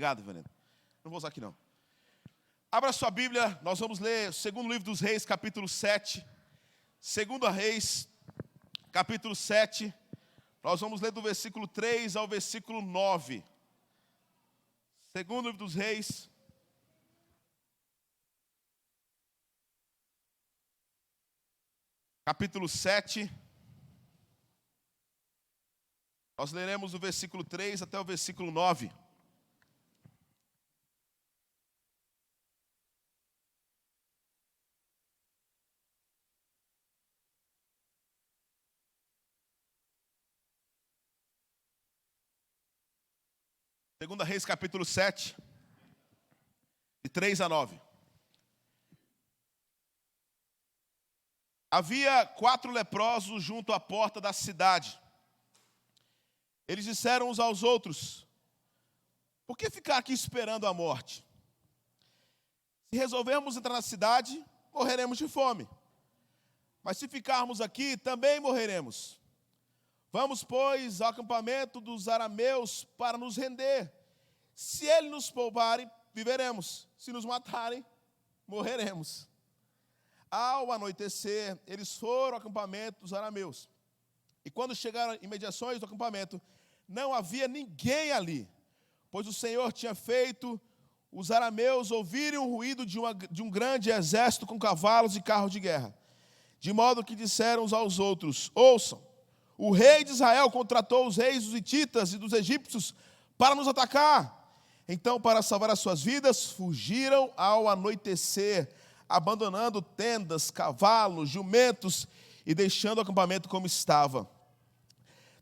Obrigado, Veneno. Não vou usar aqui, não. Abra sua Bíblia, nós vamos ler o segundo livro dos Reis, capítulo 7. Segunda Reis, capítulo 7. Nós vamos ler do versículo 3 ao versículo 9. Segundo livro dos Reis, capítulo 7. Nós leremos do versículo 3 até o versículo 9. Segunda Reis, capítulo 7, de 3 a 9. Havia 4 leprosos junto à porta da cidade. Eles disseram uns aos outros: por que ficar aqui esperando a morte? Se resolvermos entrar na cidade, morreremos de fome. Mas se ficarmos aqui, também morreremos. Vamos, pois, ao acampamento dos arameus para nos render. Se eles nos pouparem, viveremos. Se nos matarem, morreremos. Ao anoitecer, eles foram ao acampamento dos arameus. E quando chegaram em imediações do acampamento, não havia ninguém ali, pois o Senhor tinha feito os arameus ouvirem o ruído de um grande exército com cavalos e carros de guerra. De modo que disseram uns aos outros: ouçam, o rei de Israel contratou os reis dos hititas e dos egípcios para nos atacar. Então, para salvar as suas vidas, fugiram ao anoitecer, abandonando tendas, cavalos, jumentos e deixando o acampamento como estava.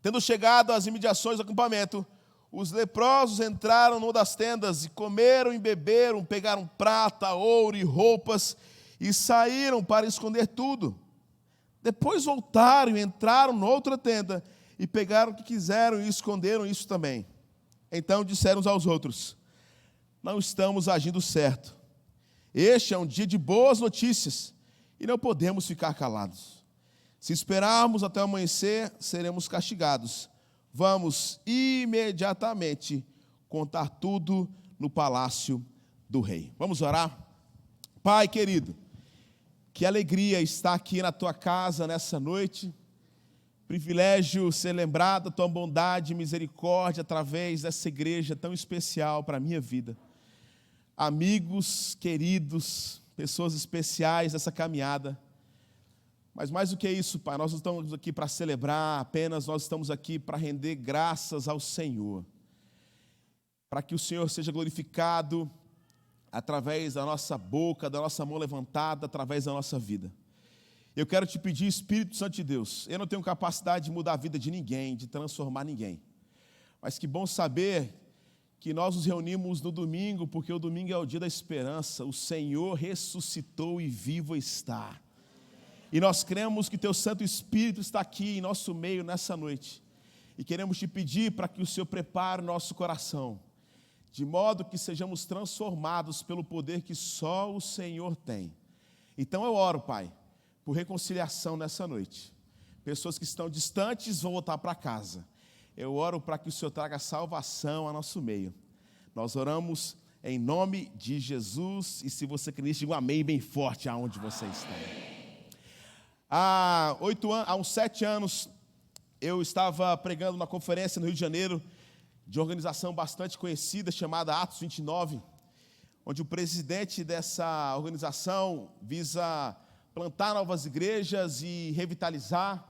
Tendo chegado às imediações do acampamento, os leprosos entraram numa das tendas e comeram e beberam, pegaram prata, ouro e roupas e saíram para esconder tudo. Depois voltaram e entraram noutra tenda e pegaram o que quiseram e esconderam isso também. Então disseram uns aos outros: não estamos agindo certo. Este é um dia de boas notícias e não podemos ficar calados. Se esperarmos até o amanhecer, seremos castigados. Vamos imediatamente contar tudo no palácio do rei. Vamos orar? Pai querido, que alegria estar aqui na tua casa nessa noite. Privilégio ser lembrado da tua bondade e misericórdia através dessa igreja tão especial para a minha vida. Amigos, queridos, pessoas especiais dessa caminhada. Mas mais do que isso, Pai, nós não estamos aqui para celebrar apenas, nós estamos aqui para render graças ao Senhor. Para que o Senhor seja glorificado através da nossa boca, da nossa mão levantada, através da nossa vida. Eu quero te pedir, Espírito Santo de Deus, eu não tenho capacidade de mudar a vida de ninguém, de transformar ninguém. Mas que bom saber que nós nos reunimos no domingo, porque o domingo é o dia da esperança. O Senhor ressuscitou e vivo está. E nós cremos que teu Santo Espírito está aqui em nosso meio nessa noite. E queremos te pedir para que o Senhor prepare o nosso coração, de modo que sejamos transformados pelo poder que só o Senhor tem. Então eu oro, Pai, por reconciliação nessa noite. Pessoas que estão distantes vão voltar para casa. Eu oro para que o Senhor traga salvação ao nosso meio. Nós oramos em nome de Jesus. E se você crê nisso, diga um amém bem forte aonde você está. Há uns 7 anos, eu estava pregando numa conferência no Rio de Janeiro, de uma organização bastante conhecida, chamada Atos 29, onde o presidente dessa organização visa plantar novas igrejas e revitalizar.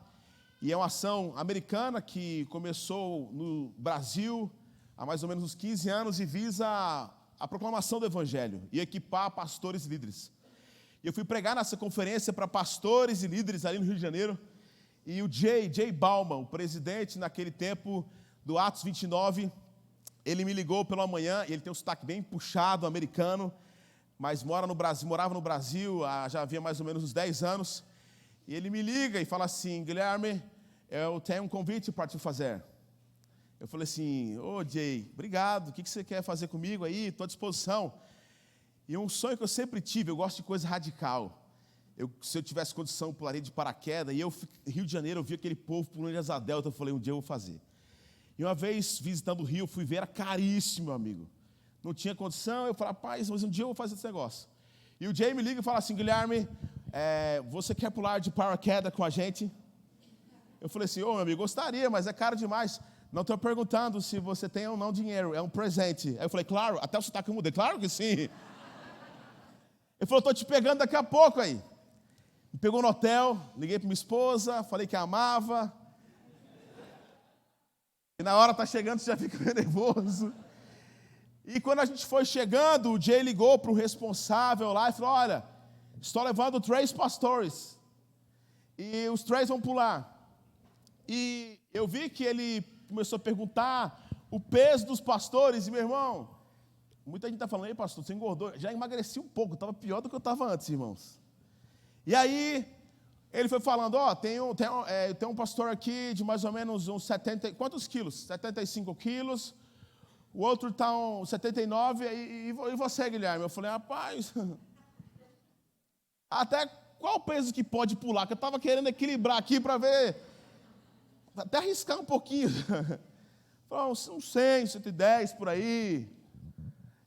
E é uma ação americana que começou no Brasil há mais ou menos uns 15 anos e visa a proclamação do Evangelho e equipar pastores e líderes. E eu fui pregar nessa conferência para pastores e líderes ali no Rio de Janeiro. E o Jay Bauman, o presidente naquele tempo do Atos 29, ele me ligou pela manhã, e ele tem um sotaque bem puxado, americano, mas morava no Brasil já havia mais ou menos uns 10 anos. E ele me liga e fala assim: Guilherme, eu tenho um convite para te fazer. Eu falei assim: ô Jay, obrigado, o que você quer fazer comigo aí? Estou à disposição. E um sonho que eu sempre tive, eu gosto de coisa radical. Se eu tivesse condição, eu pularia de paraquedas. E Rio de Janeiro, eu vi aquele povo pulando de asa delta, eu falei: um dia eu vou fazer. E uma vez, visitando o Rio, fui ver, era caríssimo, meu amigo. não tinha condição. Eu falei, rapaz, mas um dia eu vou fazer esse negócio. E o Jay me liga e fala assim, Guilherme, você quer pular de paraquedas com a gente? Eu falei assim, meu amigo, gostaria, mas é caro demais. Não estou perguntando se você tem ou não dinheiro, é um presente. Aí eu falei, claro, até o sotaque eu mudei, claro que sim. Ele falou, estou te pegando daqui a pouco aí. Me pegou no hotel, liguei para minha esposa, falei que a amava. E na hora tá chegando, você já fica meio nervoso. E quando a gente foi chegando, o Jay ligou para o responsável lá e falou, olha, estou levando 3 pastores. E os 3 vão pular. E eu vi que ele começou a perguntar o peso dos pastores. E, meu irmão, muita gente está falando, ei, pastor, você engordou. Já emagreci um pouco, estava pior do que eu estava antes, irmãos. E aí, ele foi falando, tem um pastor aqui de mais ou menos uns 70, quantos quilos? 75 quilos. O outro está uns 79, e você, Guilherme? Eu falei, rapaz, até qual peso que pode pular? Que eu estava querendo equilibrar aqui para ver, até arriscar um pouquinho. Falei, uns 100, 110 por aí.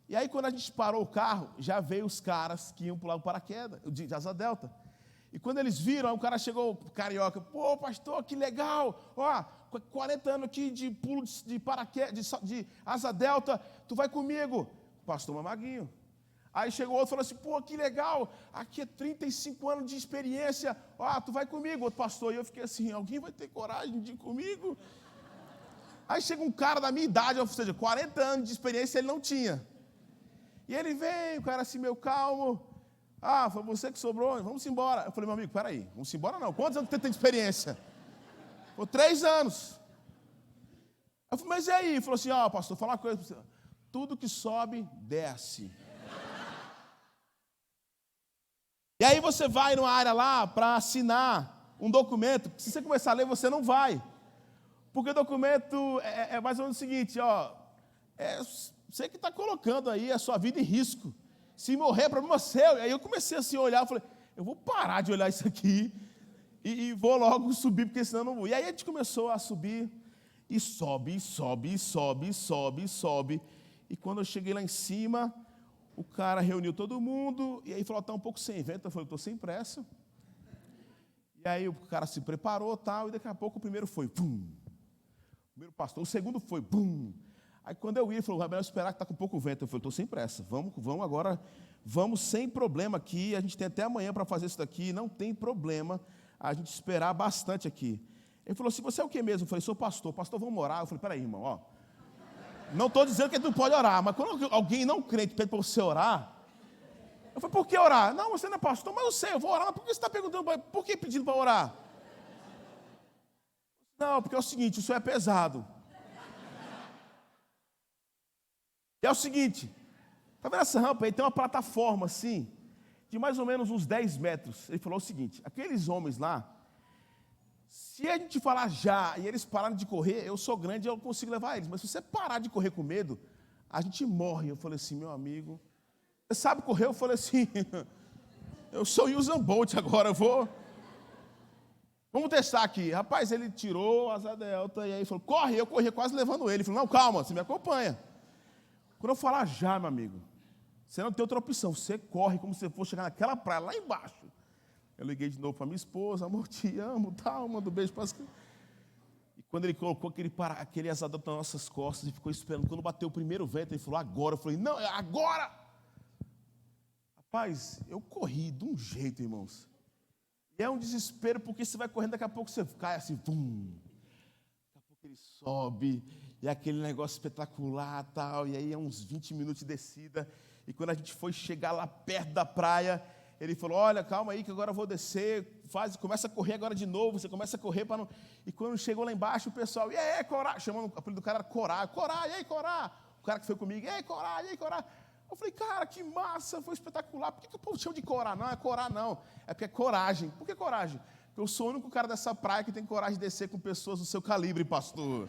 E aí, quando a gente parou o carro, já veio os caras que iam pular o paraquedas, de asa delta. E quando eles viram, aí o cara chegou, carioca, pô, pastor, que legal, 40 anos aqui de pulo de paraquedas, de asa delta, tu vai comigo. Pastor Mamaguinho. Aí chegou outro e falou assim, pô, que legal, aqui é 35 anos de experiência, tu vai comigo, outro pastor. E eu fiquei assim, alguém vai ter coragem de ir comigo? Aí chega um cara da minha idade, ou seja, 40 anos de experiência ele não tinha. E ele veio, o cara assim, meio calmo, foi você que sobrou, vamos embora. Eu falei, meu amigo, peraí, vamos embora não, quantos anos você tem de experiência? Por 3 anos. Eu falei, mas e aí? Ele falou assim, pastor, fala uma coisa para você. Tudo que sobe, desce. E aí você vai numa área lá para assinar um documento, se você começar a ler, você não vai. Porque o documento é mais ou menos o seguinte, você que está colocando aí a sua vida em risco. Se morrer, é problema seu. E aí eu comecei assim a olhar, eu falei, eu vou parar de olhar isso aqui e vou logo subir, porque senão eu não vou. E aí a gente começou a subir, e sobe, e sobe, e sobe, e sobe, e sobe. E quando eu cheguei lá em cima, o cara reuniu todo mundo, e aí falou, está um pouco sem vento. Eu falei, estou sem pressa. E aí o cara se preparou, tal, e daqui a pouco o primeiro foi, pum. O primeiro pastor, o segundo foi, pum. Aí quando eu ia, ele falou, vai melhor esperar que está com pouco vento. Eu falei, estou sem pressa, vamos agora, vamos sem problema aqui, a gente tem até amanhã para fazer isso daqui, não tem problema a gente esperar bastante aqui. Ele falou assim, você é o que mesmo? Eu falei, sou pastor, vamos orar. Eu falei, peraí, irmão, não estou dizendo que ele não pode orar, mas quando alguém não crente pede para você orar, eu falei, por que orar? Não, você não é pastor, mas eu sei, eu vou orar, mas por que você está perguntando, por que pedindo para orar? Não, porque é o seguinte, isso é pesado. E é o seguinte, está vendo essa rampa aí? Tem uma plataforma assim, de mais ou menos uns 10 metros. Ele falou o seguinte, aqueles homens lá, se a gente falar já e eles pararem de correr, eu sou grande e eu consigo levar eles. Mas se você parar de correr com medo, a gente morre. Eu falei assim, meu amigo, você sabe correr? Eu falei assim, eu sou o Usain Bolt agora, vamos testar aqui. Rapaz, ele tirou a asa delta e aí falou, corre. Eu corria quase levando ele. Ele falou, não, calma, você me acompanha. Quando eu falar já, meu amigo, você não tem outra opção. Você corre como se fosse chegar naquela praia, lá embaixo. Eu liguei de novo para minha esposa, amor, te amo, tal, mando um beijo para as... E quando ele colocou aquele asa delta nas nossas costas, ele ficou esperando. Quando bateu o primeiro vento, ele falou, agora. Eu falei, não, é agora. Rapaz, eu corri de um jeito, irmãos. E é um desespero, porque você vai correndo, daqui a pouco você cai assim, pum. Daqui a pouco ele sobe, e aquele negócio espetacular, tal. E aí é uns 20 minutos de descida. E quando a gente foi chegar lá perto da praia, ele falou, olha, calma aí que agora eu vou descer, começa a correr agora de novo, você começa a correr para não... E quando chegou lá embaixo, o pessoal, e aí, Corá, chamando, o apelido do cara era Corá, Corá, e aí, Corá? O cara que foi comigo, e aí, Corá, e aí, Corá? Eu falei, cara, que massa, foi espetacular, por que o povo chama de Corá? Não, é Corá não, é porque é coragem. Por que coragem? Porque eu sou o único cara dessa praia que tem coragem de descer com pessoas do seu calibre, pastor.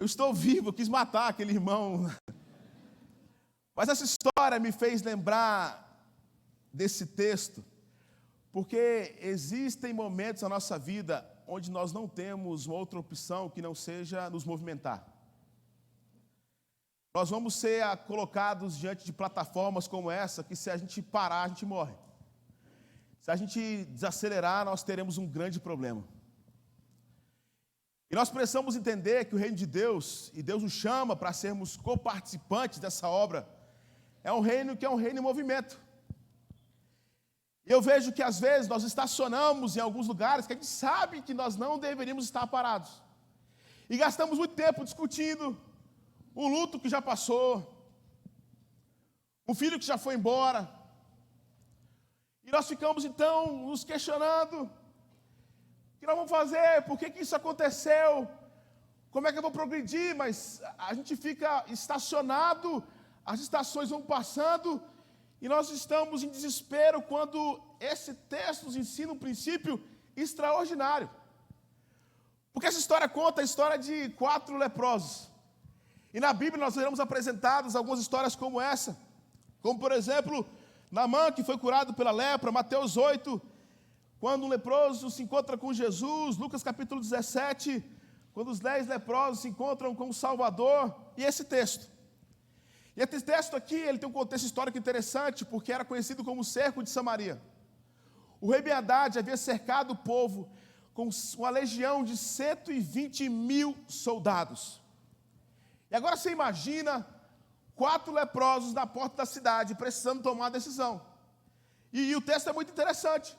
Eu estou vivo, eu quis matar aquele irmão. Mas essa história me fez lembrar desse texto, porque existem momentos na nossa vida onde nós não temos uma outra opção que não seja nos movimentar. Nós vamos ser colocados diante de plataformas como essa, que se a gente parar, a gente morre. Se a gente desacelerar, nós teremos um grande problema. E nós precisamos entender que o reino de Deus, e Deus nos chama para sermos coparticipantes dessa obra, é um reino que é um reino em movimento. E eu vejo que às vezes nós estacionamos em alguns lugares que a gente sabe que nós não deveríamos estar parados. E gastamos muito tempo discutindo um luto que já passou, um filho que já foi embora. E nós ficamos então nos questionando: o que nós vamos fazer? Por que isso aconteceu? Como é que eu vou progredir? Mas a gente fica estacionado, as estações vão passando, e nós estamos em desespero quando esse texto nos ensina um princípio extraordinário. Porque essa história conta a história de 4 leprosos. E na Bíblia nós veremos apresentadas algumas histórias como essa. Como, por exemplo, Naamã, que foi curado pela lepra, Mateus 8, quando um leproso se encontra com Jesus, Lucas capítulo 17, quando os 10 leprosos se encontram com o Salvador, e esse texto. E esse texto aqui, ele tem um contexto histórico interessante, porque era conhecido como o cerco de Samaria. O rei Ben-Hadad havia cercado o povo com uma legião de 120 mil soldados. E agora você imagina 4 leprosos na porta da cidade, precisando tomar uma decisão. E o texto é muito interessante,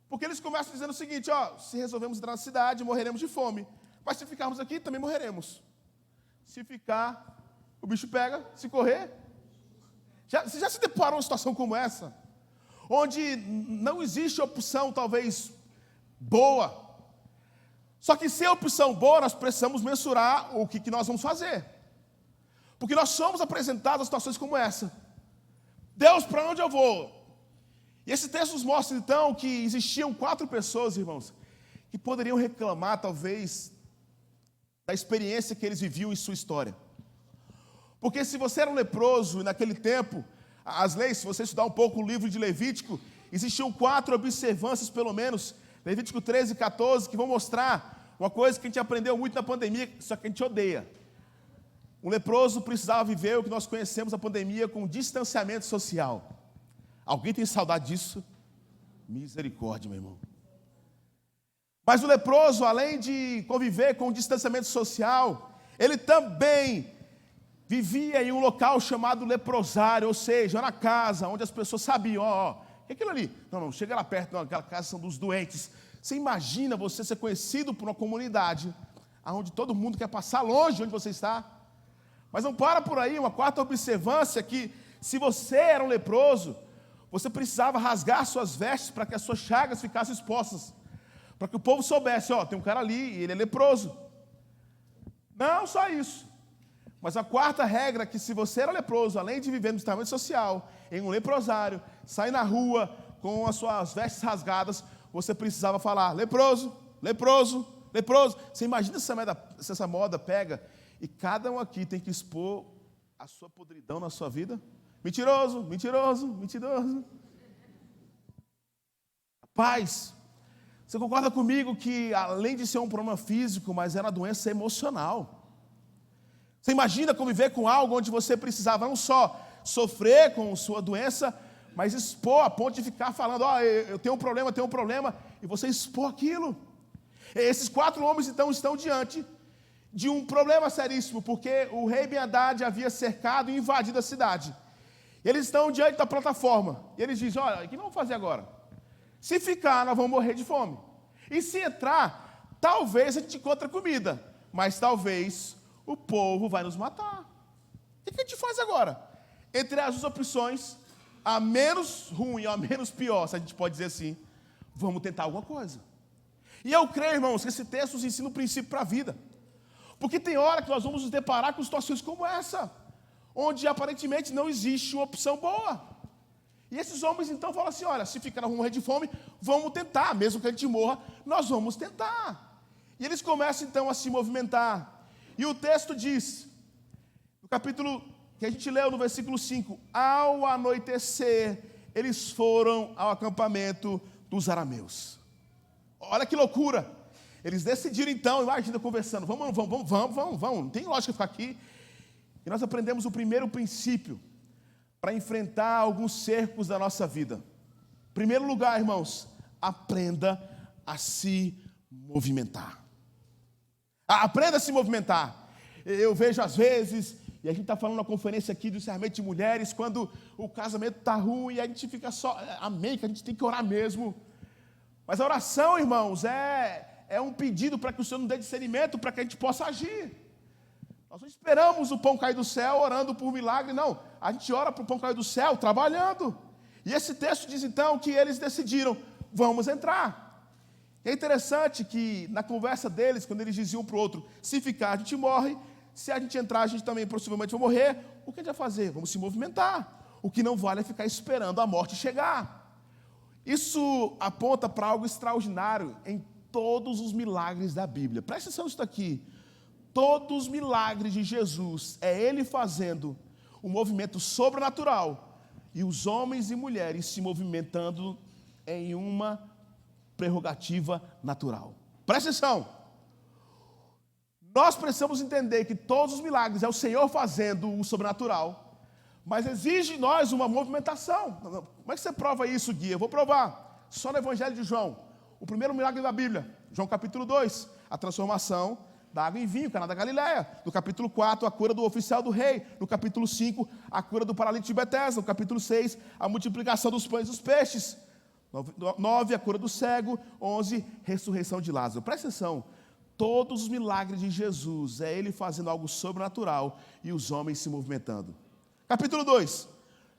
porque eles começam dizendo o seguinte: se resolvemos entrar na cidade, morreremos de fome. Mas se ficarmos aqui, também morreremos. Se ficar, o bicho pega. Se correr... Você já se deparou numa situação como essa? Onde não existe opção, talvez, boa. Só que sem opção boa, nós precisamos mensurar o que nós vamos fazer. Porque nós somos apresentados a situações como essa. Deus, para onde eu vou? E esse texto nos mostra, então, que existiam 4 pessoas, irmãos, que poderiam reclamar, talvez, da experiência que eles viviam em sua história. Porque se você era um leproso, e naquele tempo, as leis, se você estudar um pouco o livro de Levítico, existiam 4 observâncias, pelo menos, Levítico 13 e 14, que vão mostrar uma coisa que a gente aprendeu muito na pandemia, só que a gente odeia. Um leproso precisava viver o que nós conhecemos na pandemia com distanciamento social. Alguém tem saudade disso? Misericórdia, meu irmão. Mas o leproso, além de conviver com o distanciamento social, ele também vivia em um local chamado leprosário, ou seja, na casa onde as pessoas sabiam, que é aquilo ali? Não, chega lá perto, não, aquela casa são dos doentes. Você imagina você ser conhecido por uma comunidade onde todo mundo quer passar longe de onde você está? Mas não para por aí, uma 4ª observância, que se você era um leproso, você precisava rasgar suas vestes para que as suas chagas ficassem expostas, para que o povo soubesse, tem um cara ali e ele é leproso. Não só isso, mas a 4ª regra é que se você era leproso, além de viver no distanciamento social, em um leprosário, sair na rua com as suas vestes rasgadas, você precisava falar: leproso, leproso, leproso. Você imagina se essa moda pega e cada um aqui tem que expor a sua podridão na sua vida? Mentiroso, mentiroso, mentiroso. Rapaz, você concorda comigo que além de ser um problema físico, mas era uma doença emocional? Você imagina conviver com algo onde você precisava não só sofrer com sua doença, mas expor a ponto de ficar falando: eu tenho um problema, e você expor aquilo. Esses 4 homens então estão diante de um problema seríssimo, porque o rei Ben-Hadad havia cercado e invadido a cidade. Eles estão diante da plataforma, e eles dizem: o que vamos fazer agora? Se ficar, nós vamos morrer de fome. E se entrar, talvez a gente encontre comida, mas talvez o povo vai nos matar. O que a gente faz agora? Entre as 2 opções, a menos ruim, a menos pior, se a gente pode dizer assim, vamos tentar alguma coisa. E eu creio, irmãos, que esse texto nos ensina um princípio para a vida. Porque tem hora que nós vamos nos deparar com situações como essa, onde aparentemente não existe uma opção boa. E esses homens então falam assim: se ficar, nós vamos morrer de fome, vamos tentar, mesmo que a gente morra, nós vamos tentar. E eles começam então a se movimentar. E o texto diz, no capítulo que a gente leu no versículo 5, ao anoitecer, eles foram ao acampamento dos arameus. Olha que loucura! Eles decidiram então, imagina conversando, vamos, não tem lógica ficar aqui. E nós aprendemos o primeiro princípio para enfrentar alguns cercos da nossa vida. Primeiro lugar, irmãos, aprenda a se movimentar. Aprenda a se movimentar. Eu vejo às vezes, e a gente está falando na conferência aqui do encerramento de mulheres, quando o casamento está ruim, a gente fica só, amém, que a gente tem que orar mesmo. Mas a oração, irmãos, é um pedido para que o Senhor nos dê discernimento, para que a gente possa agir. Nós não esperamos o pão cair do céu orando por milagre, não. A gente ora para o pão cair do céu trabalhando. E esse texto diz então que eles decidiram, vamos entrar. E é interessante que na conversa deles, quando eles diziam um para o outro, se ficar a gente morre, se a gente entrar a gente também possivelmente vai morrer, o que a gente vai fazer? Vamos se movimentar. O que não vale é ficar esperando a morte chegar. Isso aponta para algo extraordinário em todos os milagres da Bíblia. Presta atenção nisso aqui. Todos os milagres de Jesus é Ele fazendo um movimento sobrenatural e os homens e mulheres se movimentando em uma prerrogativa natural. Presta atenção. Nós precisamos entender que todos os milagres é o Senhor fazendo o sobrenatural, mas exige de nós uma movimentação. Como é que você prova isso, Gui? Eu vou provar. Só no Evangelho de João. O primeiro milagre da Bíblia, João capítulo 2, a transformação da água em vinho, Caná da Galileia. No capítulo 4, a cura do oficial do rei. No capítulo 5, a cura do paralítico de Betesda. No capítulo 6, a multiplicação dos pães e dos peixes. 9, a cura do cego. 11, ressurreição de Lázaro. Presta atenção. Todos os milagres de Jesus é Ele fazendo algo sobrenatural e os homens se movimentando. Capítulo 2,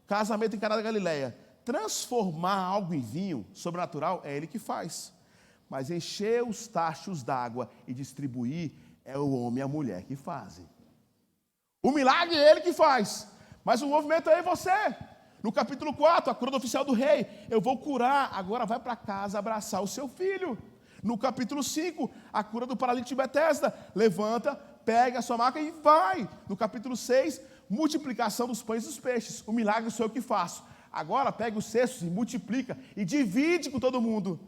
casamento em Caná da Galileia. Transformar algo em vinho sobrenatural é Ele que faz. Mas encher os tachos d'água e distribuir é o homem e a mulher que fazem. O milagre é Ele que faz, mas o movimento é você. No capítulo 4, a cura do oficial do rei. Eu vou curar, agora vai para casa abraçar o seu filho. No capítulo 5, a cura do paralítico de Betesda. Levanta, pega a sua maca e vai. No capítulo 6, multiplicação dos pães e dos peixes. O milagre sou eu que faço. Agora pega os cestos e multiplica e divide com todo mundo.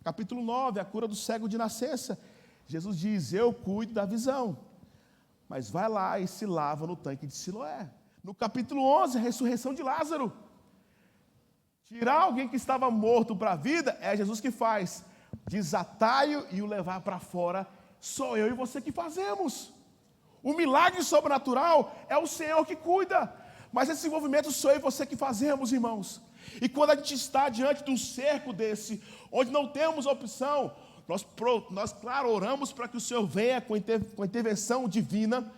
Capítulo 9, a cura do cego de nascença. Jesus diz, eu cuido da visão. Mas vai lá e se lava no tanque de Siloé. No capítulo 11, a ressurreição de Lázaro. Tirar alguém que estava morto para a vida, é Jesus que faz. Desatai-o e o levar para fora, sou eu e você que fazemos. O milagre sobrenatural é o Senhor que cuida. Mas esse movimento sou eu e você que fazemos, irmãos. E quando a gente está diante de um cerco desse, onde não temos opção, nós claro, oramos para que o Senhor venha com a intervenção divina,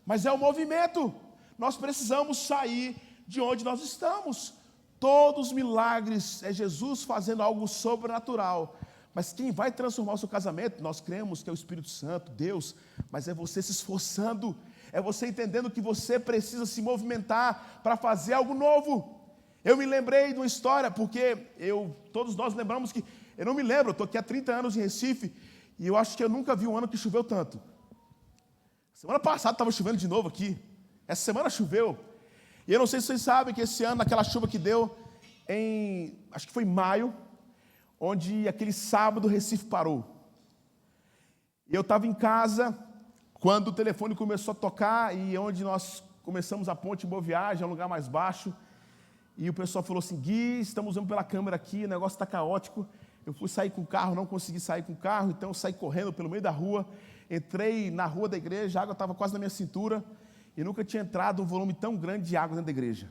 mas é o movimento. Nós precisamos sair de onde nós estamos. Todos os milagres é Jesus fazendo algo sobrenatural. Mas quem vai transformar o seu casamento, nós cremos que é o Espírito Santo, Deus, mas é você se esforçando, é você entendendo que você precisa se movimentar para fazer algo novo. Eu me lembrei de uma história, porque todos nós lembramos que, eu não me lembro, eu estou aqui há 30 anos em Recife, e eu acho que eu nunca vi um ano que choveu tanto. Semana passada estava chovendo de novo aqui, essa semana choveu, e eu não sei se vocês sabem que esse ano, aquela chuva que deu acho que foi em maio, onde aquele sábado o Recife parou. E eu estava em casa, quando o telefone começou a tocar, e onde nós começamos a ponte Boa Viagem, um lugar mais baixo, e o pessoal falou assim, Gui, estamos vendo pela câmera aqui, o negócio está caótico. Eu fui sair com o carro, não consegui sair com o carro, então eu saí correndo pelo meio da rua, entrei na rua da igreja, a água estava quase na minha cintura, e nunca tinha entrado um volume tão grande de água dentro da igreja.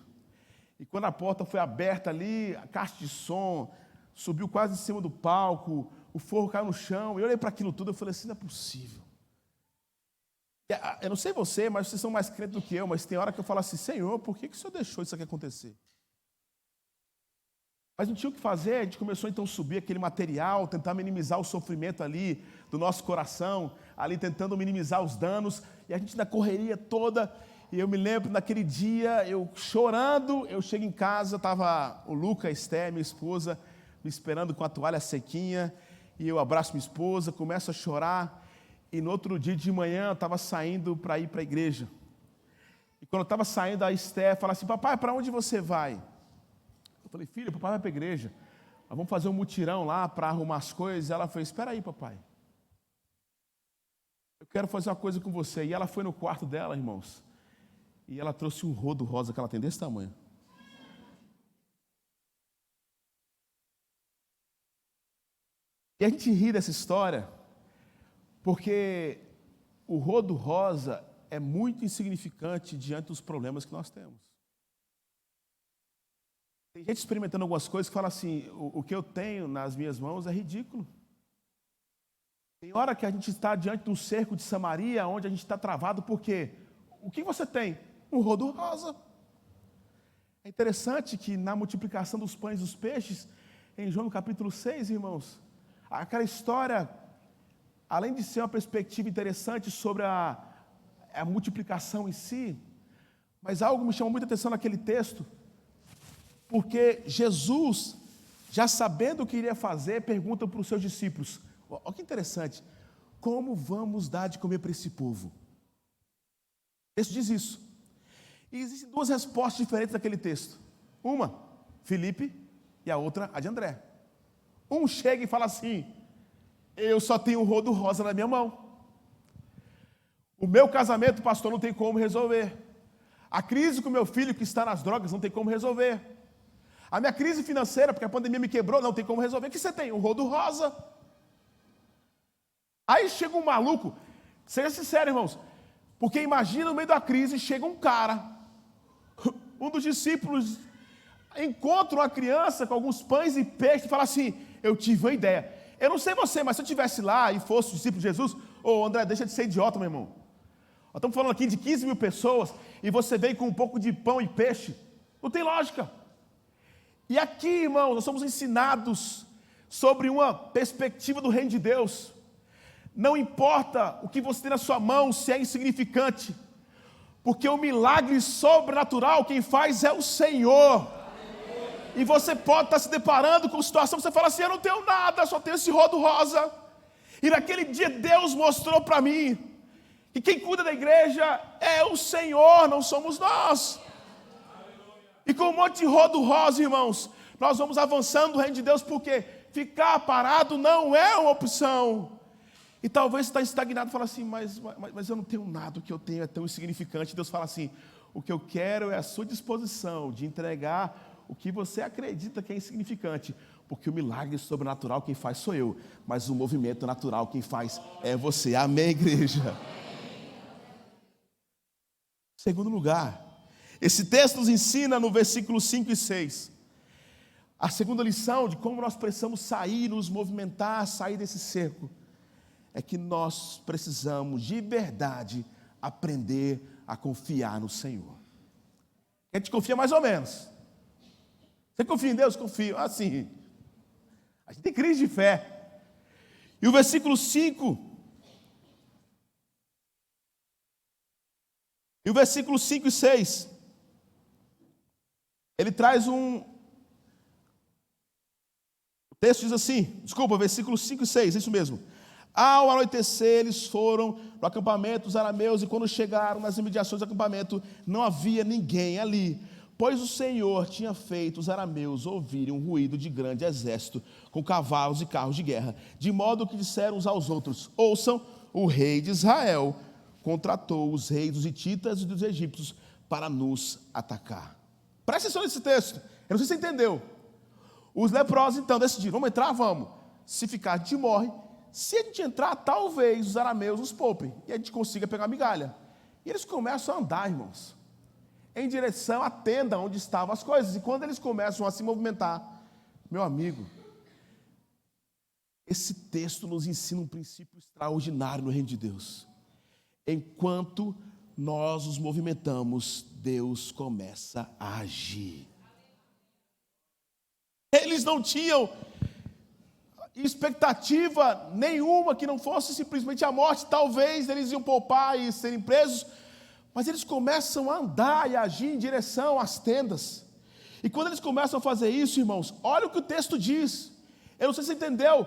E quando a porta foi aberta ali, a caixa de som subiu quase em cima do palco, o forro caiu no chão, eu olhei para aquilo tudo e falei assim, não é possível. Eu não sei você, mas vocês são mais crentes do que eu, mas tem hora que eu falo assim, Senhor, por que o Senhor deixou isso aqui acontecer? Mas não tinha o que fazer, a gente começou então a subir aquele material, tentar minimizar o sofrimento ali do nosso coração, ali tentando minimizar os danos, e a gente na correria toda, e eu me lembro naquele dia, eu chorando, eu chego em casa, estava o Luca, a Esté, minha esposa, me esperando com a toalha sequinha, e eu abraço minha esposa, começo a chorar, e no outro dia de manhã eu estava saindo para ir para a igreja. E quando eu estava saindo, a Esté fala assim, papai, para onde você vai? Eu falei, filho, papai vai para a igreja, nós vamos fazer um mutirão lá para arrumar as coisas. Ela falou, espera aí, papai. quero fazer uma coisa com você. E ela foi no quarto dela, irmãos, e ela trouxe um rodo rosa que ela tem desse tamanho. E a gente ri dessa história, porque o rodo rosa é muito insignificante diante dos problemas que nós temos. Tem gente experimentando algumas coisas que fala assim, o que eu tenho nas minhas mãos é ridículo. Tem hora que a gente está diante de um cerco de Samaria, onde a gente está travado, porque o que você tem? Um rodo rosa. É interessante que na multiplicação dos pães e dos peixes, em João no capítulo 6, irmãos, aquela história, além de ser uma perspectiva interessante sobre a multiplicação em si, mas algo me chamou muita atenção naquele texto, porque Jesus, já sabendo o que iria fazer, pergunta para os seus discípulos, olha que interessante, como vamos dar de comer para esse povo? O texto diz isso. E existem duas respostas diferentes naquele texto. Uma, Filipe, e a outra, a de André. Um chega e fala assim, eu só tenho um rodo rosa na minha mão. O meu casamento, pastor, não tem como resolver. A crise com o meu filho que está nas drogas não tem como resolver. A minha crise financeira, porque a pandemia me quebrou, não tem como resolver. O que você tem? Um rodo rosa. Aí chega um maluco, seja sincero, irmãos, porque imagina no meio da crise, chega um cara, um dos discípulos encontra uma criança com alguns pães e peixes e fala assim, eu tive uma ideia. Eu não sei você, mas se eu estivesse lá e fosse o discípulo de Jesus, André, deixa de ser idiota, meu irmão. Nós estamos falando aqui de 15 mil pessoas e você veio com um pouco de pão e peixe. Não tem lógica. E aqui, irmãos, nós somos ensinados sobre uma perspectiva do reino de Deus. Não importa o que você tem na sua mão, se é insignificante, porque o milagre sobrenatural quem faz é o Senhor. E você pode estar se deparando com situação que você fala assim, eu não tenho nada, só tenho esse rodo rosa. E naquele dia Deus mostrou para mim que quem cuida da igreja é o Senhor, não somos nós. E com um monte de rodo rosa, irmãos, nós vamos avançando no reino de Deus, porque ficar parado não é uma opção. E talvez você está estagnado e fala assim, mas eu não tenho nada, o que eu tenho é tão insignificante. Deus fala assim, o que eu quero é a sua disposição de entregar o que você acredita que é insignificante, porque o milagre sobrenatural quem faz sou eu, mas o movimento natural quem faz é você. Amém, igreja? Segundo lugar, esse texto nos ensina no versículo 5 e 6, a segunda lição de como nós precisamos sair, nos movimentar, sair desse cerco, é que nós precisamos de verdade aprender a confiar no Senhor. A gente confia mais ou menos. Você confia em Deus? Confio. Assim, a gente tem crise de fé. E o versículo 5, e o versículo 5 e 6, ele traz o texto diz assim, desculpa, versículo 5 e 6, isso mesmo. Ao anoitecer, eles foram no acampamento dos arameus, e quando chegaram nas imediações do acampamento, não havia ninguém ali, pois o Senhor tinha feito os arameus ouvirem um ruído de grande exército, com cavalos e carros de guerra, de modo que disseram uns aos outros, ouçam, o rei de Israel contratou os reis dos hititas e dos egípcios para nos atacar. Presta atenção nesse texto, eu não sei se você entendeu. Os leprosos então decidiram, vamos entrar? Vamos. Se ficar, a gente morre. Se a gente entrar, talvez os arameus nos poupem e a gente consiga pegar a migalha. E eles começam a andar, irmãos, em direção à tenda onde estavam as coisas. E quando eles começam a se movimentar, meu amigo, esse texto nos ensina um princípio extraordinário no reino de Deus. Enquanto nós nos movimentamos, Deus começa a agir. Eles não tinham expectativa nenhuma que não fosse simplesmente a morte. Talvez eles iam poupar e serem presos, mas eles começam a andar e a agir em direção às tendas. E quando eles começam a fazer isso, irmãos, olha o que o texto diz. Eu não sei se você entendeu.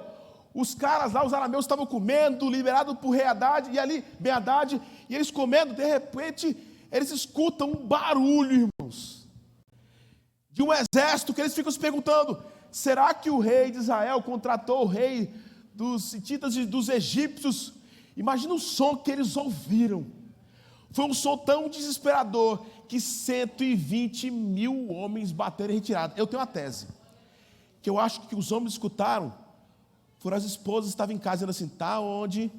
Os caras lá, os arameus, estavam comendo, liberados por rei Haddad, e ali, Ben Haddad, e eles comendo, de repente, eles escutam um barulho, irmãos, de um exército, que eles ficam se perguntando, será que o rei de Israel contratou o rei dos hititas e dos egípcios? Imagina o som que eles ouviram. Foi um som tão desesperador que 120 mil homens bateram em retirada. Eu tenho uma tese, que eu acho que os homens escutaram, foram as esposas que estavam em casa dizendo assim, tá onde?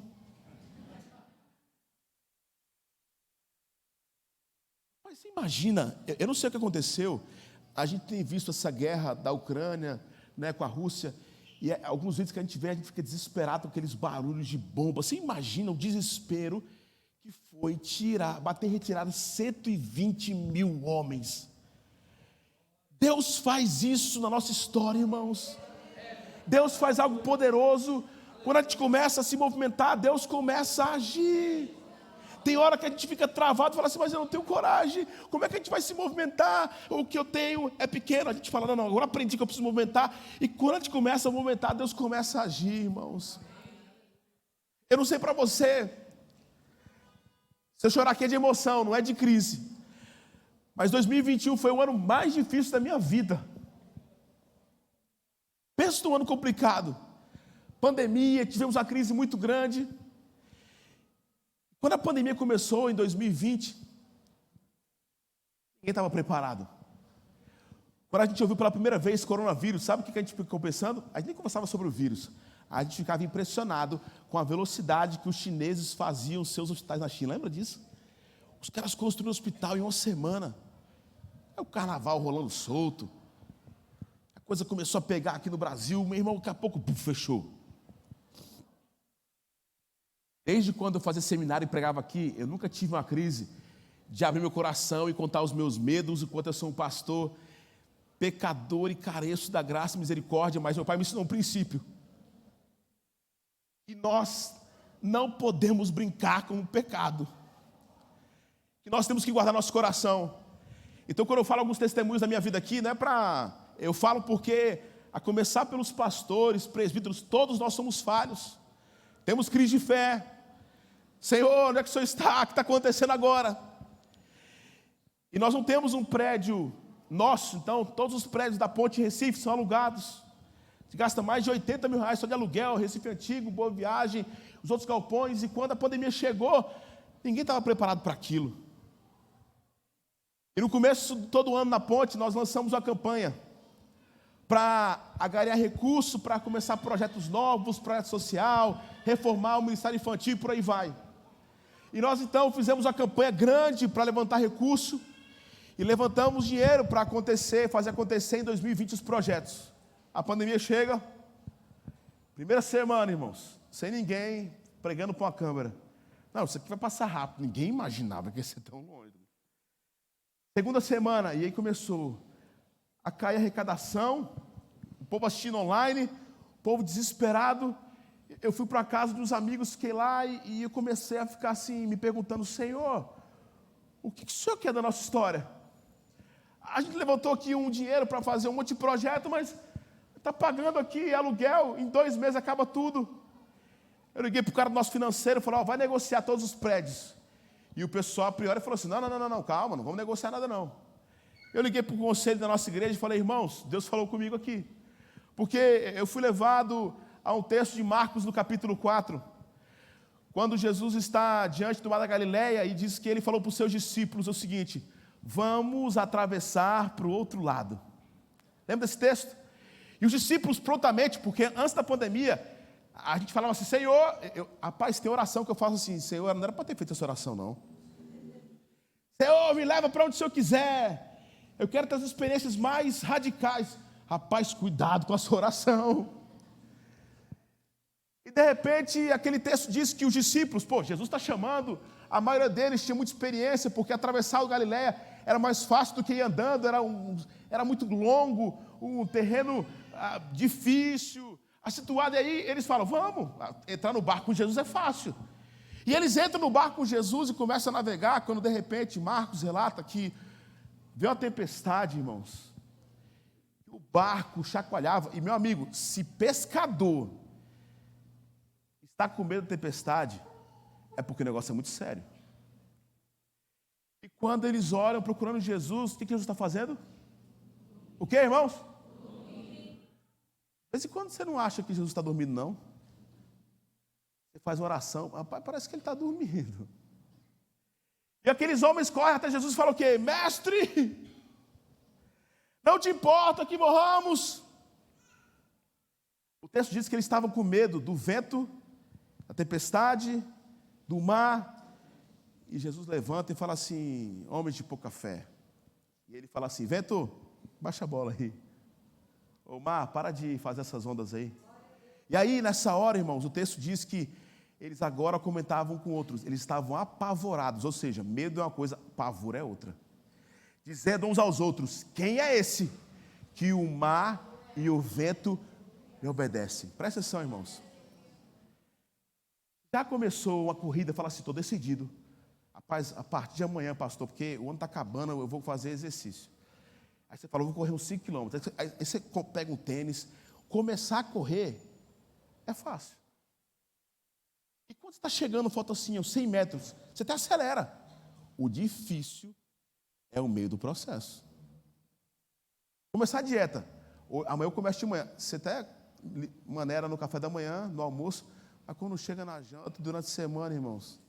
Mas você imagina, eu não sei o que aconteceu, a gente tem visto essa guerra da Ucrânia, né, com a Rússia, e alguns vídeos que a gente vê, a gente fica desesperado com aqueles barulhos de bomba. Você imagina o desespero que foi bater em retirada 120 mil homens. Deus faz isso na nossa história, irmãos. Deus faz algo poderoso. Quando a gente começa a se movimentar, Deus começa a agir. Tem hora que a gente fica travado e fala assim, mas eu não tenho coragem. Como é que a gente vai se movimentar? O que eu tenho é pequeno. A gente fala, não, agora aprendi que eu preciso movimentar. E quando a gente começa a movimentar, Deus começa a agir, irmãos. Eu não sei para você, se eu chorar aqui é de emoção, não é de crise. Mas 2021 foi o ano mais difícil da minha vida. Pensa num ano complicado. Pandemia, tivemos uma crise muito grande. Quando a pandemia começou em 2020, ninguém estava preparado. Quando a gente ouviu pela primeira vez coronavírus, sabe o que a gente ficou pensando? A gente nem conversava sobre o vírus. A gente ficava impressionado com a velocidade que os chineses faziam seus hospitais na China. Lembra disso? Os caras construíram um hospital em uma semana. É o carnaval rolando solto. A coisa começou a pegar aqui no Brasil. Meu irmão, daqui a pouco, fechou. Desde quando eu fazia seminário e pregava aqui, eu nunca tive uma crise de abrir meu coração e contar os meus medos, enquanto eu sou um pastor pecador e careço da graça e misericórdia, mas meu pai me ensinou um princípio. E nós não podemos brincar com o pecado. Que nós temos que guardar nosso coração. Então, quando eu falo alguns testemunhos da minha vida aqui, não é para... Eu falo porque, a começar pelos pastores, presbíteros, todos nós somos falhos. Temos crise de fé. Senhor, onde é que o Senhor está? O que está acontecendo agora? E nós não temos um prédio nosso, então todos os prédios da Ponte Recife são alugados. A gente gasta mais de 80 mil reais só de aluguel, Recife Antigo, Boa Viagem, os outros galpões. E quando a pandemia chegou, ninguém estava preparado para aquilo. E no começo de todo ano na Ponte, nós lançamos uma campanha para angariar recurso, para começar projetos novos, projeto social, reformar o Ministério Infantil e por aí vai. E nós então fizemos uma campanha grande para levantar recurso e levantamos dinheiro para fazer acontecer em 2020 os projetos. A pandemia chega, primeira semana, irmãos, sem ninguém pregando para uma câmera. Não, isso aqui vai passar rápido, ninguém imaginava que ia ser tão longe. Segunda semana, e aí começou a cair a arrecadação, o povo assistindo online, o povo desesperado. Eu fui para a casa dos amigos, fiquei lá e eu comecei a ficar assim, me perguntando, Senhor, o que o Senhor quer da nossa história? A gente levantou aqui um dinheiro para fazer um monte de projeto, mas está pagando aqui aluguel, em 2 meses acaba tudo. Eu liguei para o cara do nosso financeiro e falei, vai negociar todos os prédios. E o pessoal a priori falou assim, não, calma, não vamos negociar nada não. Eu liguei para o conselho da nossa igreja e falei, irmãos, Deus falou comigo aqui. Porque eu fui levado a um texto de Marcos no capítulo 4, quando Jesus está diante do mar da Galileia e diz que ele falou para os seus discípulos o seguinte, vamos atravessar para o outro lado. Lembra desse texto? E os discípulos prontamente, porque antes da pandemia, a gente falava assim, Senhor, rapaz, tem oração que eu faço assim, Senhor, não era para ter feito essa oração não. Senhor, me leva para onde o Senhor quiser. Eu quero ter as experiências mais radicais. Rapaz, cuidado com a sua oração. E de repente, aquele texto diz que os discípulos, Jesus está chamando, a maioria deles tinha muita experiência, porque atravessar o Galileia era mais fácil do que ir andando, era muito longo, um terreno difícil, situado. E aí eles falam, vamos, entrar no barco com Jesus é fácil. E eles entram no barco com Jesus e começam a navegar, quando de repente Marcos relata que veio uma tempestade, irmãos. O barco chacoalhava. E meu amigo, se pescador está com medo da tempestade, é porque o negócio é muito sério. E quando eles olham procurando Jesus, o que Jesus está fazendo? O que, irmãos? De vez em quando você não acha que Jesus está dormindo, não? Você faz uma oração. Rapaz, parece que ele está dormindo. E aqueles homens correm até Jesus e falam o quê? Mestre, não te importa que morramos. O texto diz que eles estavam com medo do vento, da tempestade, do mar. E Jesus levanta e fala assim: homens de pouca fé. E ele fala assim: vento, baixa a bola aí. Ô mar, para de fazer essas ondas aí. E aí, nessa hora, irmãos, o texto diz que eles agora comentavam com outros. Eles estavam apavorados, ou seja, medo é uma coisa, pavor é outra. Dizendo uns aos outros: quem é esse que o mar e o vento me obedecem? Presta atenção, irmãos. Já começou uma corrida, fala assim: estou decidido. Rapaz, a partir de amanhã, pastor, porque o ano está acabando, eu vou fazer exercício. Aí você fala: vou correr uns 5 quilômetros. Aí você pega um tênis. Começar a correr é fácil. E quando você está chegando, falta assim, 100 metros, você até acelera. O difícil é o meio do processo. Começar a dieta. Amanhã eu começo de manhã. Você até maneira no café da manhã, no almoço, mas quando chega na janta, durante a semana, irmãos.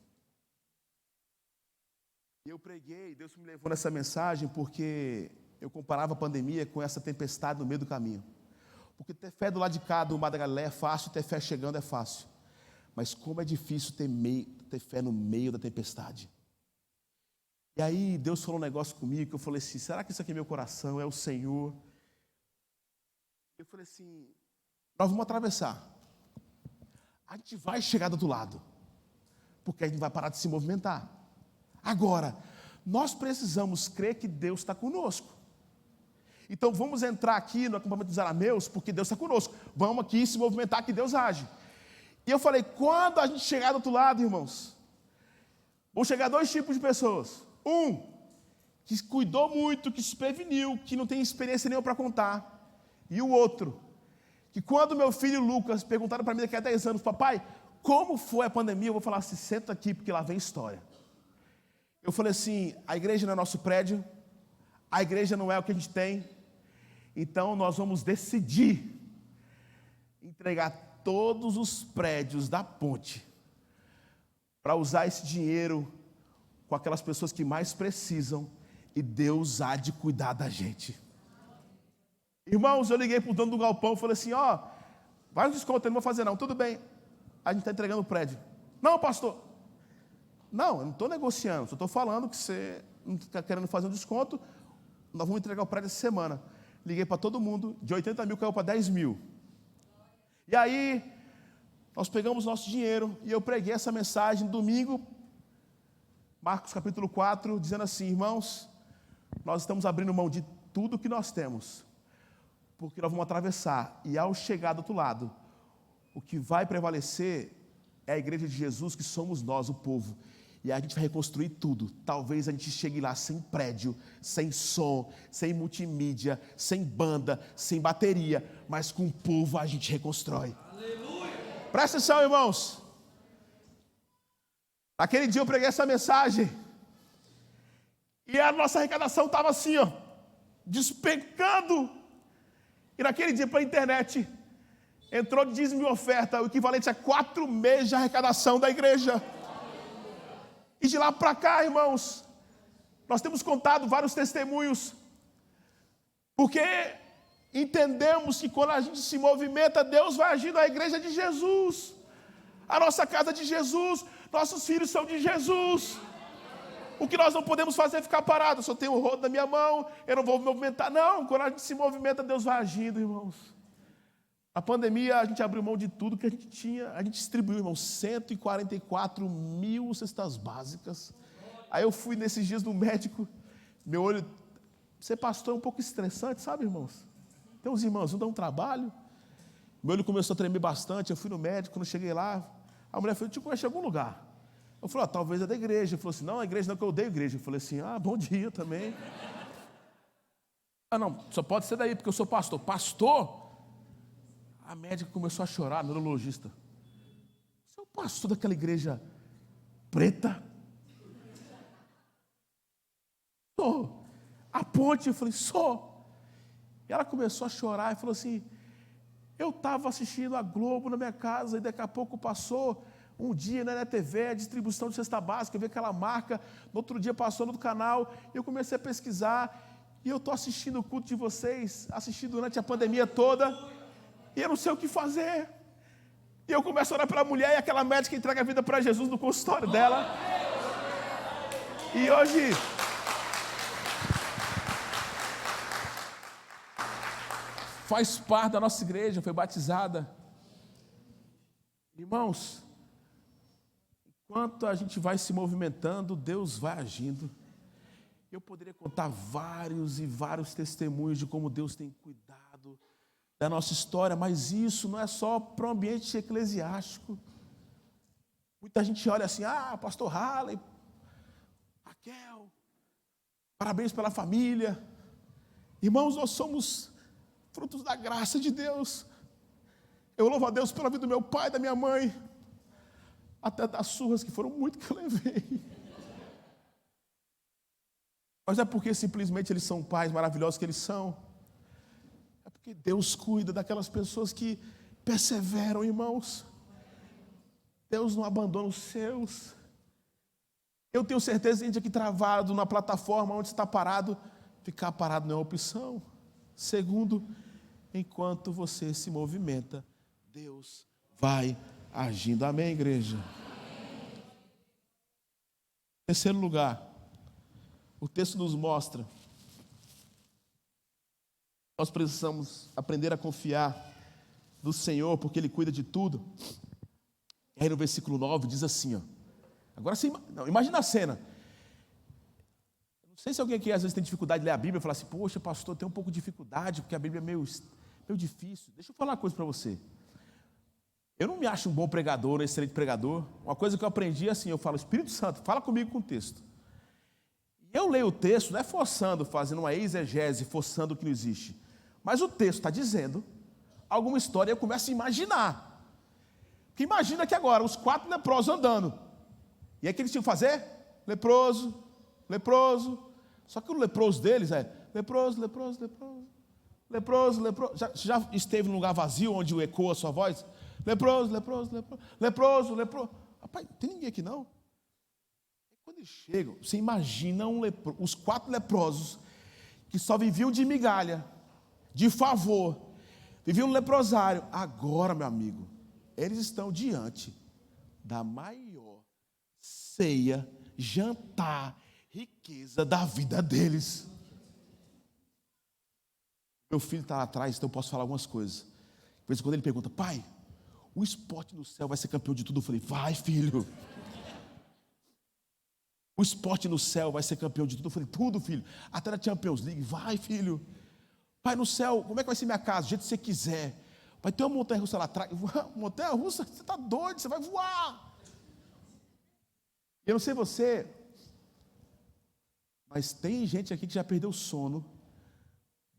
Eu preguei, Deus me levou nessa mensagem porque eu comparava a pandemia com essa tempestade no meio do caminho. Porque ter fé do lado de cá, do Mar da Galileia, é fácil, ter fé chegando é fácil. Mas como é difícil ter fé no meio da tempestade. E aí Deus falou um negócio comigo, que eu falei assim: será que isso aqui é meu coração, é o Senhor? Eu falei assim: nós vamos atravessar. A gente vai chegar do outro lado. Porque a gente não vai parar de se movimentar. Agora, nós precisamos crer que Deus está conosco. Então vamos entrar aqui no acampamento dos arameus, porque Deus está conosco. Vamos aqui se movimentar, que Deus age. E eu falei: quando a gente chegar do outro lado, irmãos, vão chegar 2 tipos de pessoas. Um, que cuidou muito, que se preveniu, que não tem experiência nenhuma para contar. E o outro, que quando meu filho Lucas perguntaram para mim daqui a 10 anos: papai, como foi a pandemia? Eu vou falar assim: senta aqui, porque lá vem história. Eu falei assim: a igreja não é nosso prédio, a igreja não é o que a gente tem, então nós vamos decidir entregar todos os prédios da ponte para usar esse dinheiro com aquelas pessoas que mais precisam, e Deus há de cuidar da gente. Irmãos, eu liguei para o dono do galpão e falei assim: vai um desconto, eu não vou fazer não. Tudo bem, a gente está entregando o prédio. Não, pastor. Não, eu não estou negociando, só estou falando que você não está querendo fazer um desconto, nós vamos entregar o prédio essa semana. Liguei para todo mundo, de 80 mil caiu para 10 mil. E aí, nós pegamos nosso dinheiro e eu preguei essa mensagem domingo, Marcos capítulo 4, dizendo assim: irmãos, nós estamos abrindo mão de tudo que nós temos, porque nós vamos atravessar, e ao chegar do outro lado, o que vai prevalecer é a igreja de Jesus, que somos nós, o povo. E a gente vai reconstruir tudo. Talvez a gente chegue lá sem prédio, sem som, sem multimídia, sem banda, sem bateria, mas com o povo a gente reconstrói. Aleluia! Presta atenção, irmãos. Aquele dia eu preguei essa mensagem e a nossa arrecadação estava assim, despencando. E naquele dia para a internet entrou dízimo e oferta, o equivalente a 4 meses de arrecadação da igreja. E de lá para cá, irmãos, nós temos contado vários testemunhos, porque entendemos que quando a gente se movimenta, Deus vai agir na igreja de Jesus, a nossa casa de Jesus, nossos filhos são de Jesus. O que nós não podemos fazer é ficar parado. Eu só tenho o rodo na minha mão, eu não vou me movimentar. Não, quando a gente se movimenta, Deus vai agindo, irmãos. A pandemia, a gente abriu mão de tudo que a gente tinha. A gente distribuiu, irmãos, 144 mil cestas básicas. Aí eu fui nesses dias no médico. Meu olho... Ser pastor é um pouco estressante, sabe, irmãos? Tem uns irmãos, não dão um trabalho. Meu olho começou a tremer bastante. Eu fui no médico, quando cheguei lá, a mulher falou: te conhece em algum lugar? Eu falei: talvez é da igreja. Ele falou assim: não, a igreja não, que eu odeio a igreja. Eu falei assim: bom dia também. Não, só pode ser daí, porque eu sou pastor. Pastor? A médica começou a chorar, a neurologista. Você é o pastor daquela igreja preta? Sou. A ponte, eu falei: sou. E ela começou a chorar e falou assim: eu estava assistindo a Globo na minha casa e daqui a pouco passou Um dia, né, na TV, a distribuição de cesta básica, eu vi aquela marca, no outro dia passou no canal, eu comecei a pesquisar, e eu estou assistindo o culto de vocês, assisti durante a pandemia toda, e eu não sei o que fazer. E eu começo a orar pela mulher, e aquela médica entrega a vida para Jesus no consultório dela. E hoje... faz parte da nossa igreja, foi batizada. Irmãos, enquanto a gente vai se movimentando, Deus vai agindo. Eu poderia contar vários e vários testemunhos de como Deus tem cuidado da nossa história, mas isso não é só para o ambiente eclesiástico. Muita gente olha assim, pastor Halley, Raquel, parabéns pela família. Irmãos, nós somos frutos da graça de Deus. Eu louvo a Deus pela vida do meu pai, da minha mãe, até das surras que foram muito que eu levei. Mas é porque simplesmente eles são pais maravilhosos que eles são. É porque Deus cuida daquelas pessoas que perseveram, irmãos. Deus não abandona os seus. Eu tenho certeza que a gente aqui travado na plataforma onde está parado, ficar parado não é opção. Segundo, enquanto você se movimenta, Deus vai agindo. Amém, igreja? Terceiro lugar, o texto nos mostra, nós precisamos aprender a confiar no Senhor, porque Ele cuida de tudo. E aí no versículo 9 diz assim, agora sim, imagina a cena. Não sei se alguém aqui às vezes tem dificuldade de ler a Bíblia e fala assim, poxa pastor, eu tenho um pouco de dificuldade, porque a Bíblia é meio difícil. Deixa eu falar uma coisa para você. Eu não me acho um bom pregador, um excelente pregador. Uma coisa que eu aprendi é assim, eu falo, Espírito Santo, fala comigo com o texto. E eu leio o texto, não é forçando, fazendo uma exegese, forçando o que não existe. Mas o texto está dizendo alguma história e eu começo a imaginar. Porque imagina que agora, os 4 leprosos andando. E aí o que eles tinham que fazer? Leproso, leproso. Só que o leproso deles é leproso, leproso, leproso. Leproso, leproso. Já esteve num lugar vazio onde ecoa a sua voz? Leproso, leproso, leproso. Leproso, leproso. Rapaz, não tem ninguém aqui não. Quando eles chegam, você imagina os 4 leprosos que só viviam de migalha, de favor, viviam no leprosário. Agora, meu amigo, eles estão diante da maior ceia, jantar, riqueza da vida deles. Meu filho está lá atrás, então eu posso falar algumas coisas. Por isso, quando ele pergunta, pai, o esporte no céu vai ser campeão de tudo? Eu falei, vai, filho. O esporte no céu vai ser campeão de tudo? Eu falei, tudo, filho. Até na Champions League, vai, filho. Pai, no céu, como é que vai ser minha casa? Do jeito que você quiser. Vai ter uma montanha-russa lá atrás. Montanha-russa, você está doido, você vai voar. Eu não sei você, mas tem gente aqui que já perdeu o sono.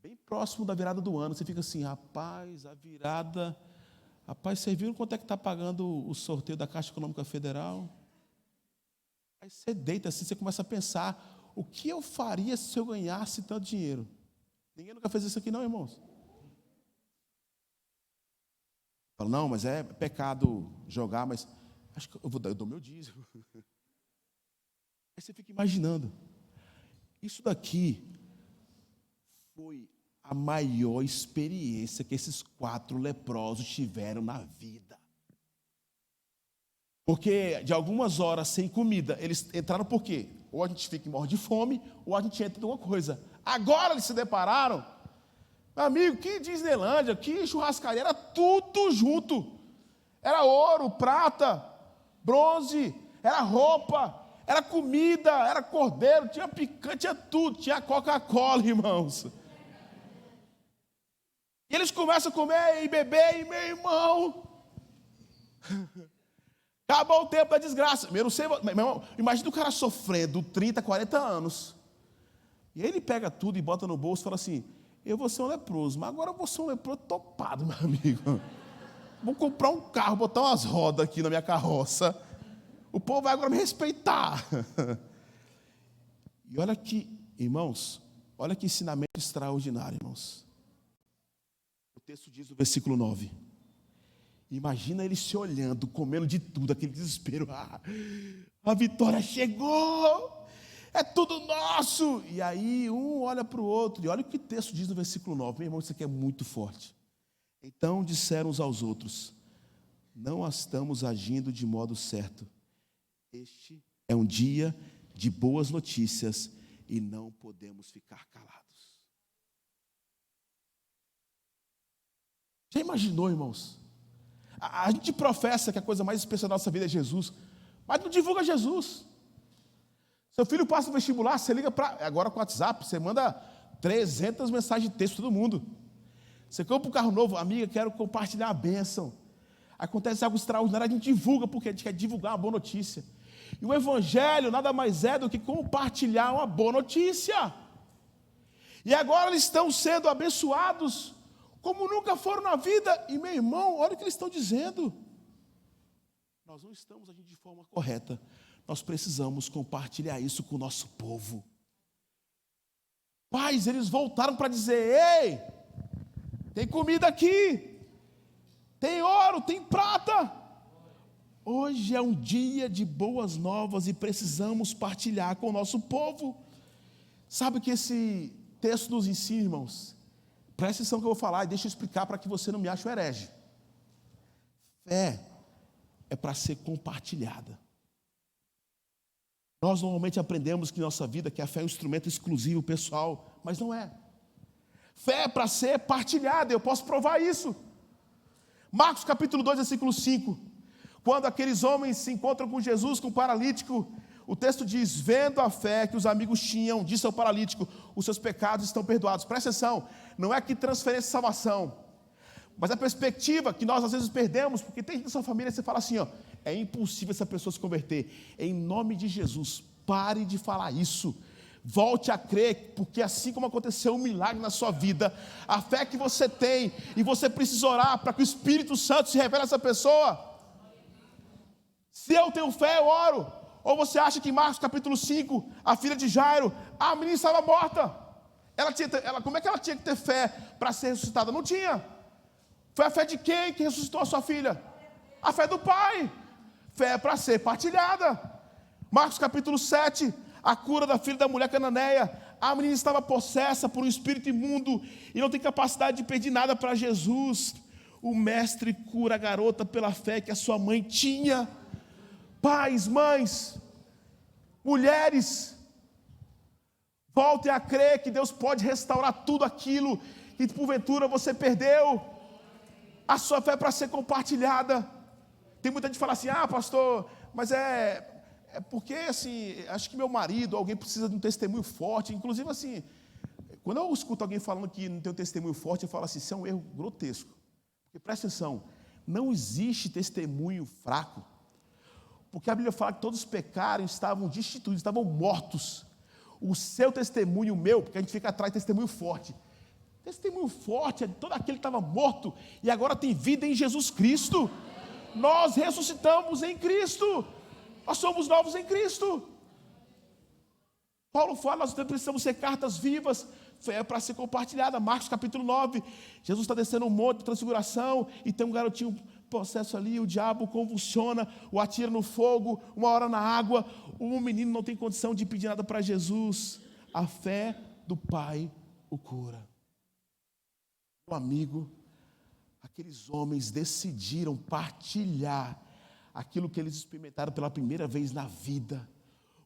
Bem próximo da virada do ano, você fica assim, rapaz, a virada... Rapaz, vocês viram quanto é que está pagando o sorteio da Caixa Econômica Federal? Aí você deita assim, você começa a pensar, o que eu faria se eu ganhasse tanto dinheiro? Ninguém nunca fez isso aqui não, irmãos? Fala, não, mas é pecado jogar, mas acho que eu dou meu dízimo. Aí você fica imaginando, isso daqui foi a maior experiência que esses 4 leprosos tiveram na vida. Porque de algumas horas sem comida, eles entraram por quê? Ou a gente fica e morre de fome, ou a gente entra em alguma coisa. Agora eles se depararam, meu amigo, que Disneylândia, que churrascaria, era tudo junto. Era ouro, prata, bronze, era roupa, era comida, era cordeiro, tinha picanha, tinha tudo, tinha Coca-Cola, irmãos. E eles começam a comer e beber, e meu irmão, acabou o tempo da desgraça. Eu não sei, meu irmão, imagina o cara sofrendo 30, 40 anos. E aí ele pega tudo e bota no bolso e fala assim, eu vou ser um leproso, mas agora eu vou ser um leproso topado, meu amigo. Vou comprar um carro, botar umas rodas aqui na minha carroça. O povo vai agora me respeitar. E olha que, irmãos, olha que ensinamento extraordinário, irmãos. O texto diz no versículo 9. Imagina ele se olhando, comendo de tudo, aquele desespero. A vitória chegou, é tudo nosso. E aí um olha para o outro, e olha o que o texto diz no versículo 9. Meu irmão, isso aqui é muito forte. Então disseram uns aos outros: não estamos agindo de modo certo. Este é um dia de boas notícias e não podemos ficar calados. Já imaginou, irmãos? A gente professa que a coisa mais especial da nossa vida é Jesus, mas não divulga Jesus. Seu filho passa no vestibular, você liga agora com o WhatsApp, você manda 300 mensagens de texto para todo mundo. Você compra um carro novo, amiga, quero compartilhar a bênção. Acontece algo extraordinário, a gente divulga, porque a gente quer divulgar uma boa notícia. E o evangelho nada mais é do que compartilhar uma boa notícia. E agora eles estão sendo abençoados como nunca foram na vida. E meu irmão, olha o que eles estão dizendo. Nós não estamos agindo de forma correta. Nós precisamos compartilhar isso com o nosso povo. Pais, eles voltaram para dizer: ei, tem comida aqui, tem ouro, tem prata. Hoje é um dia de boas novas e precisamos partilhar com o nosso povo. Sabe o que esse texto nos ensina, irmãos? Presta atenção que eu vou falar e deixa eu explicar para que você não me ache um herege. Fé é para ser compartilhada. Nós normalmente aprendemos que em nossa vida que a fé é um instrumento exclusivo, pessoal, mas não é. Fé é para ser partilhada, eu posso provar isso. Marcos capítulo 2, versículo 5. Quando aqueles homens se encontram com Jesus, com o paralítico, o texto diz: vendo a fé que os amigos tinham, disse ao paralítico: os seus pecados estão perdoados. Presta atenção, não é que transferência de salvação, mas a perspectiva que nós às vezes perdemos, porque tem gente da sua família, você fala assim, é impossível essa pessoa se converter. Em nome de Jesus, pare de falar isso. Volte a crer, porque assim como aconteceu um milagre na sua vida, a fé que você tem, e você precisa orar para que o Espírito Santo se revele a essa pessoa. Se eu tenho fé, eu oro. Ou você acha que em Marcos capítulo 5, a filha de Jairo, a menina estava morta. Como é que ela tinha que ter fé para ser ressuscitada? Não tinha. Foi a fé de quem que ressuscitou a sua filha? A fé do pai. Fé para ser partilhada. Marcos capítulo 7, a cura da filha da mulher cananeia. A menina estava possessa por um espírito imundo e não tem capacidade de pedir nada para Jesus. O mestre cura a garota pela fé que a sua mãe tinha. Pais, mães, mulheres, voltem a crer que Deus pode restaurar tudo aquilo que porventura você perdeu. A sua fé é para ser compartilhada. Tem muita gente que fala assim: pastor, mas é porque assim, acho que meu marido, alguém precisa de um testemunho forte. Inclusive assim, quando eu escuto alguém falando que não tem um testemunho forte, eu falo assim: isso é um erro grotesco. Porque presta atenção, não existe testemunho fraco. Porque a Bíblia fala que todos pecaram, estavam destituídos, estavam mortos. O seu testemunho, o meu, porque a gente fica atrás de testemunho forte. Testemunho forte é todo aquele que estava morto e agora tem vida em Jesus Cristo. Nós ressuscitamos em Cristo. Nós somos novos em Cristo. Paulo fala, nós precisamos ser cartas vivas. Fé é para ser compartilhada. Marcos capítulo 9. Jesus está descendo um monte de transfiguração e tem um garotinho possesso ali, o diabo convulsiona, o atira no fogo, uma hora na água. O menino não tem condição de pedir nada para Jesus. A fé do pai o cura. Meu amigo, aqueles homens decidiram partilhar aquilo que eles experimentaram pela primeira vez na vida.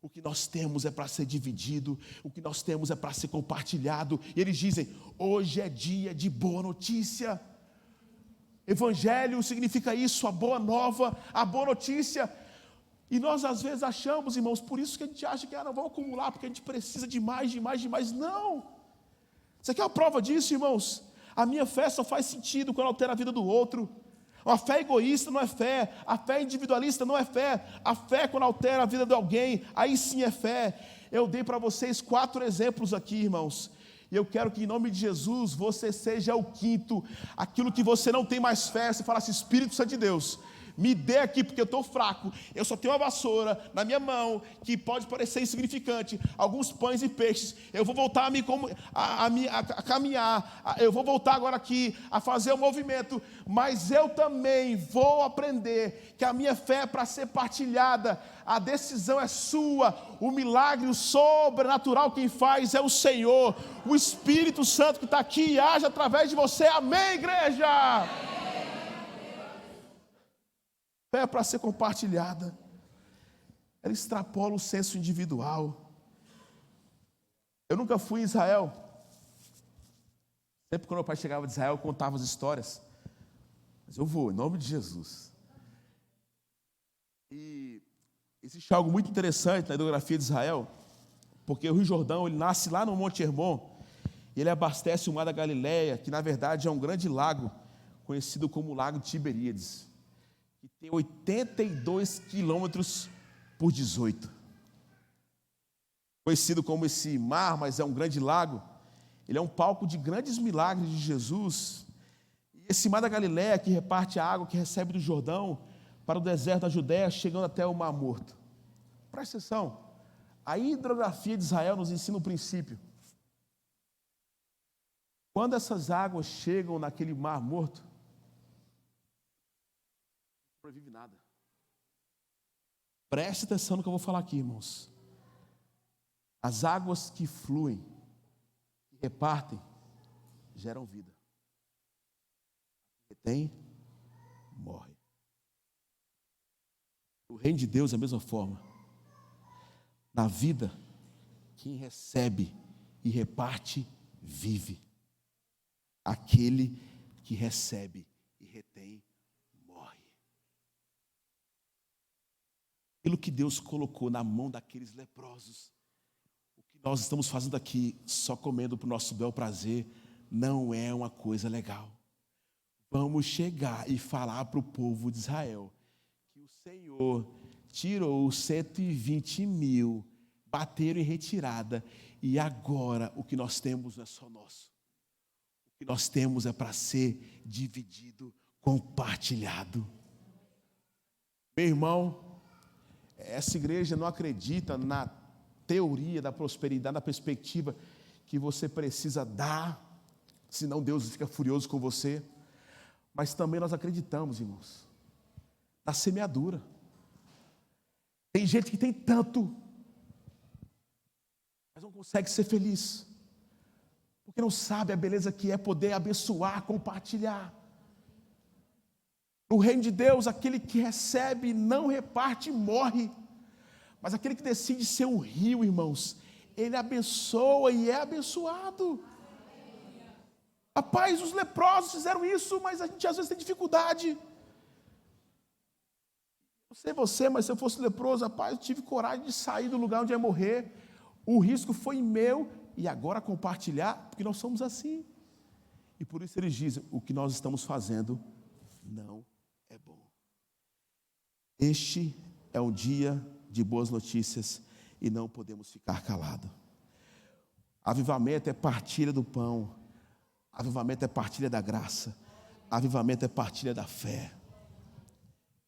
O que nós temos é para ser dividido, o que nós temos é para ser compartilhado. E eles dizem: hoje é dia de boa notícia. Evangelho significa isso, a boa nova, a boa notícia. E nós às vezes achamos, irmãos, por isso que a gente acha que não vamos acumular, porque a gente precisa de mais, de mais, de mais. Não! Você quer uma prova disso, irmãos? A minha fé só faz sentido quando altera a vida do outro. Uma fé egoísta não é fé, a fé individualista não é fé. A fé quando altera a vida de alguém, aí sim é fé. Eu dei para vocês 4 exemplos aqui, irmãos. E eu quero que em nome de Jesus você seja o quinto. Aquilo que você não tem mais fé, você fala assim: Espírito Santo de Deus, me dê aqui, porque eu estou fraco, eu só tenho uma vassoura na minha mão, que pode parecer insignificante, alguns pães e peixes, eu vou voltar a caminhar, eu vou voltar agora aqui a fazer o movimento, mas eu também vou aprender que a minha fé é para ser partilhada, a decisão é sua, o milagre, o sobrenatural quem faz é o Senhor, o Espírito Santo que está aqui e age através de você, amém, igreja? Fé é para ser compartilhada, ela extrapola o senso individual. Eu nunca fui em Israel, sempre quando meu pai chegava de Israel eu contava as histórias, mas eu vou, em nome de Jesus. E existe algo muito interessante na hidrografia de Israel, porque o Rio Jordão, ele nasce lá no Monte Hermon, e ele abastece o mar da Galileia, que na verdade é um grande lago, conhecido como Lago de Tiberíades, que tem 82 quilômetros por 18. Conhecido como esse mar, mas é um grande lago, ele é um palco de grandes milagres de Jesus. E esse mar da Galileia, que reparte a água que recebe do Jordão para o deserto da Judéia, chegando até o Mar Morto. Presta atenção, a hidrografia de Israel nos ensina um princípio. Quando essas águas chegam naquele Mar Morto, não sobrevive nada. Preste atenção no que eu vou falar aqui, irmãos. As águas que fluem, que repartem, geram vida. Quem tem, morre. O reino de Deus é a mesma forma. Na vida, quem recebe e reparte, vive. Aquele que recebe e retém, morre. Aquilo que Deus colocou na mão daqueles leprosos, o que nós estamos fazendo aqui, só comendo para o nosso bel prazer, não é uma coisa legal. Vamos chegar e falar para o povo de Israel que o Senhor tirou 120 mil, bateram em retirada, e agora o que nós temos não é só nosso. O que nós temos é para ser dividido, compartilhado. Meu irmão, essa igreja não acredita na teoria da prosperidade, na perspectiva que você precisa dar, senão Deus fica furioso com você. Mas também nós acreditamos, irmãos, na semeadura. Tem gente que tem tanto, mas não consegue ser feliz, porque não sabe a beleza que é poder abençoar, compartilhar. No reino de Deus, aquele que recebe, não reparte, morre. Mas aquele que decide ser um rio, irmãos, ele abençoa e é abençoado. Rapaz, os leprosos fizeram isso, mas a gente às vezes tem dificuldade. Não sei você, mas se eu fosse leproso, rapaz, eu tive coragem de sair do lugar onde ia morrer. O risco foi meu, e agora compartilhar, porque nós somos assim. E por isso eles dizem, o que nós estamos fazendo não é bom. Este é um dia de boas notícias e não podemos ficar calados. Avivamento é partilha do pão. Avivamento é partilha da graça. Avivamento é partilha da fé.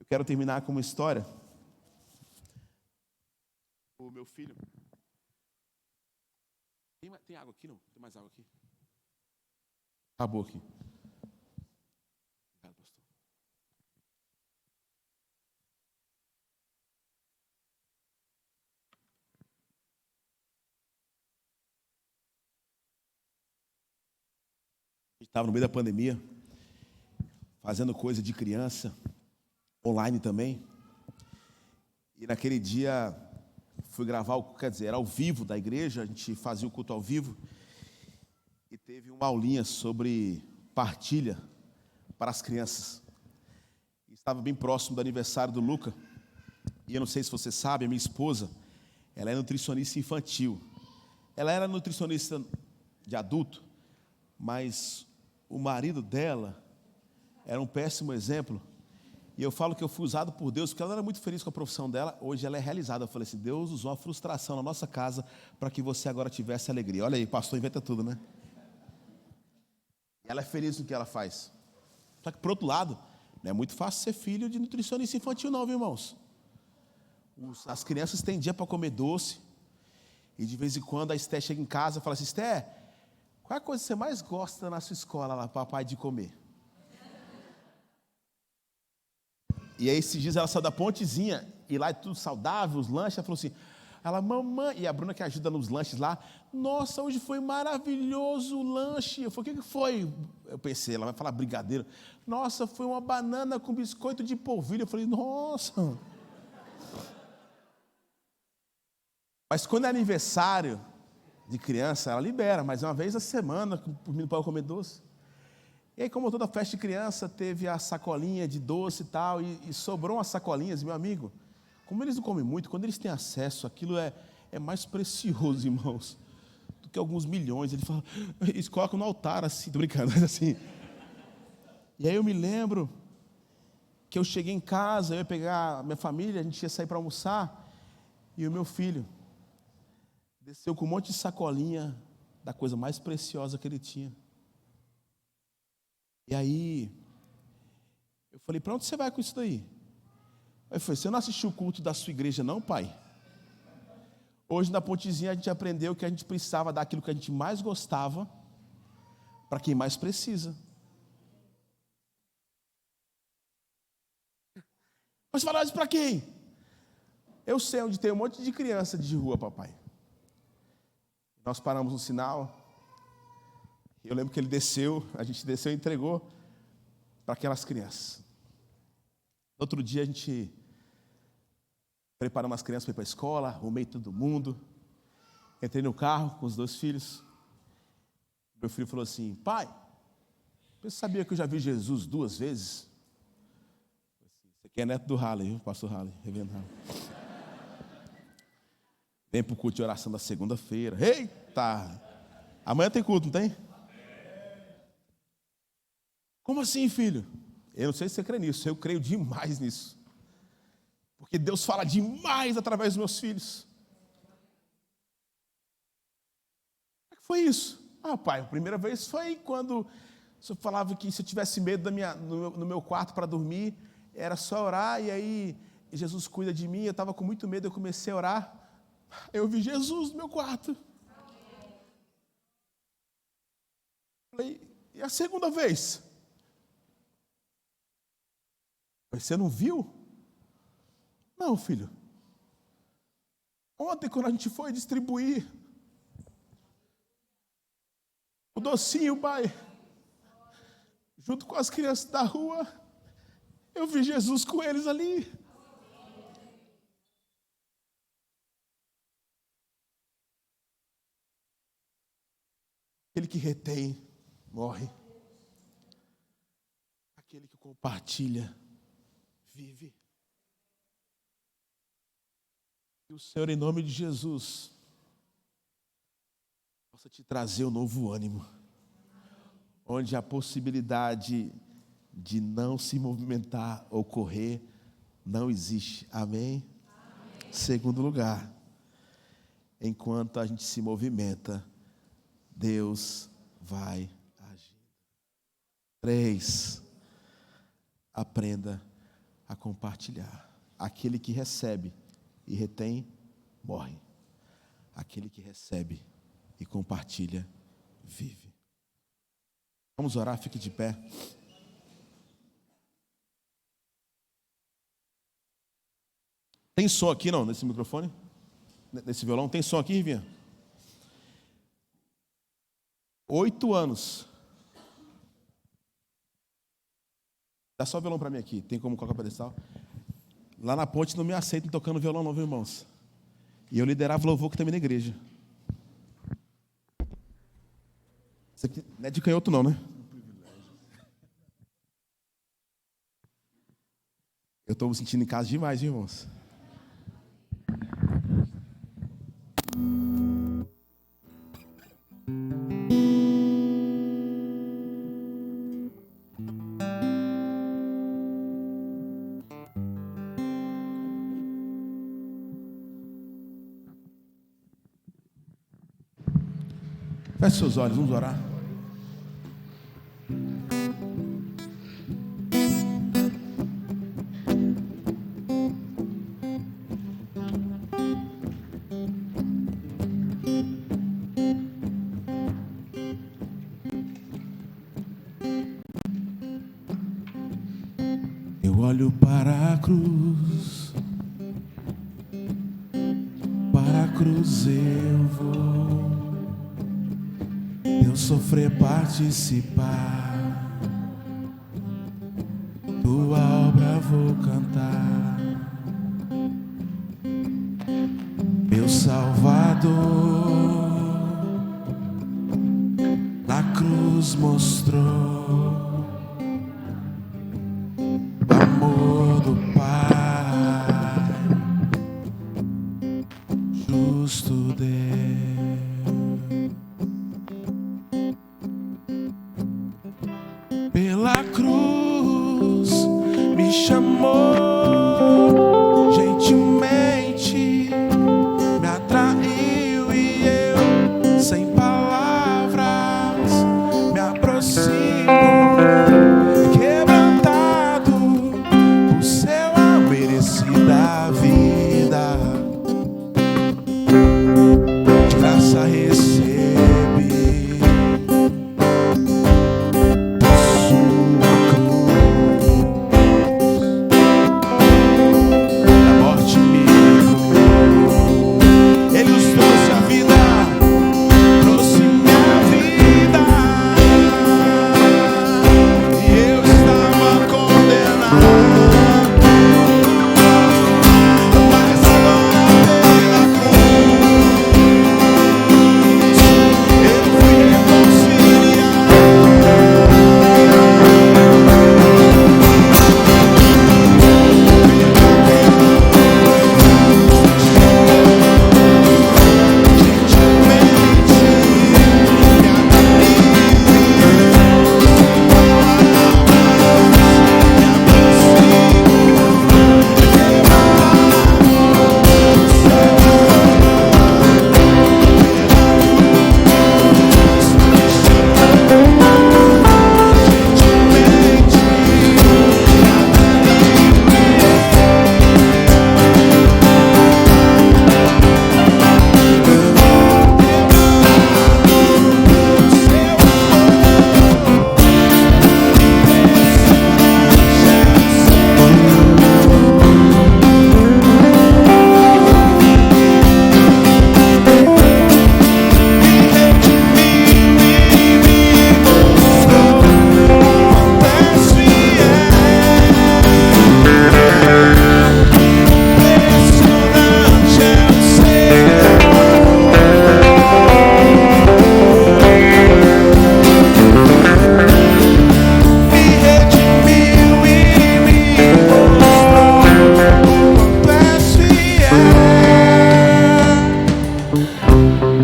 Eu quero terminar com uma história. O meu filho... Tem água aqui, não? Tem mais água aqui? Acabou aqui. Obrigado, pastor. A gente estava no meio da pandemia, fazendo coisa de criança, online também. E naquele dia, fui gravar, era ao vivo da igreja, a gente fazia o culto ao vivo. E teve uma aulinha sobre partilha para as crianças. E estava bem próximo do aniversário do Luca. E eu não sei se você sabe, a minha esposa, ela é nutricionista infantil. Ela era nutricionista de adulto, mas o marido dela era um péssimo exemplo. E eu falo que eu fui usado por Deus, porque ela era muito feliz com a profissão dela. Hoje ela é realizada. Eu falei assim, Deus usou a frustração na nossa casa para que você agora tivesse alegria. Olha aí, pastor inventa tudo, né? Ela é feliz no que ela faz. Só que, por outro lado, Não é muito fácil ser filho de nutricionista infantil não, viu, irmãos? As crianças têm dia para comer doce. E de vez em quando a Esté chega em casa e fala assim: Esté, qual é a coisa que você mais gosta na sua escola lá, papai, de comer? E aí esses dias ela saiu da pontezinha, e lá é tudo saudável, os lanches, ela falou assim, mamãe, e a Bruna que ajuda nos lanches lá, nossa, hoje foi maravilhoso o lanche. Eu falei: o que foi? Eu pensei, ela vai falar brigadeiro. Nossa, foi uma banana com biscoito de polvilho. Eu falei: nossa. Mas quando é aniversário de criança, ela libera, mas uma vez a semana, o menino pode comer doce. E aí, como toda festa de criança, teve a sacolinha de doce e tal, e sobrou umas sacolinhas, meu amigo, como eles não comem muito, quando eles têm acesso, aquilo é mais precioso, irmãos, do que alguns milhões. Eles colocam no altar, assim, tô brincando, mas assim. E aí eu me lembro que eu cheguei em casa, eu ia pegar a minha família, a gente ia sair para almoçar, e o meu filho desceu com um monte de sacolinha da coisa mais preciosa que ele tinha. E aí, eu falei: para onde você vai com isso daí? Ele falou: você não assistiu o culto da sua igreja não, pai? Hoje na pontezinha a gente aprendeu que a gente precisava dar aquilo que a gente mais gostava para quem mais precisa. Mas você fala isso para quem? Eu sei onde tem um monte de criança de rua, papai. Nós paramos no sinal. Eu lembro que ele desceu, a gente desceu e entregou para aquelas crianças. No outro dia a gente preparou umas crianças para ir para a escola, arrumei todo mundo. Entrei no carro com os 2 filhos. Meu filho falou assim: pai, você sabia que eu já vi Jesus 2 vezes? Você aqui é neto do Halley, viu? Pastor Halley, reverendo Halley. Vem para o culto de oração da segunda-feira. Eita! Amanhã tem culto, não tem? Como assim, filho? Eu não sei se você crê nisso, eu creio demais nisso. Porque Deus fala demais através dos meus filhos. Como é que foi isso? Pai, a primeira vez foi quando o senhor falava que se eu tivesse medo no meu quarto para dormir, era só orar, e aí Jesus cuida de mim. Eu estava com muito medo, eu comecei a orar. Eu vi Jesus no meu quarto. Falei: e a segunda vez? Você não viu? Não, filho. Ontem, quando a gente foi distribuir o docinho, pai, junto com as crianças da rua, eu vi Jesus com eles ali. Aquele que retém, morre. Aquele que compartilha, vive. Que o Senhor, em nome de Jesus, possa te trazer um novo ânimo, onde a possibilidade de não se movimentar ou correr não existe. Amém? Amém. Segundo lugar, enquanto a gente se movimenta, Deus vai agir. 3, aprenda a compartilhar. Aquele que recebe e retém, morre. Aquele que recebe e compartilha, vive. Vamos orar, fique de pé. Tem som aqui não, nesse microfone? Nesse violão? Tem som aqui, Rivinha? 8 anos. Dá só o violão para mim aqui. Tem como colocar pedestal? Lá na ponte não me aceitam tocando violão não, viu, irmãos? E eu liderava louvor que também na igreja. Isso aqui não é de canhoto não, né? Eu estou me sentindo em casa demais, viu, irmãos? Feche seus olhos, vamos orar. cruz, para a cruz eu vou, eu sofrer, participar, tua obra vou cantar. Meu Salvador na cruz mostrou o amor do Pai, justo Deus. Pela cruz me chamou gentilmente, me atraiu e eu, sem palavras, me aproximo, quebrantado por seu merecida vida. De graça recebi sua cruz, da morte me livrou. Ele nos trouxe a vida, trouxe minha vida, e eu estava condenado, mas agora pela cruz eu fui reconciliado.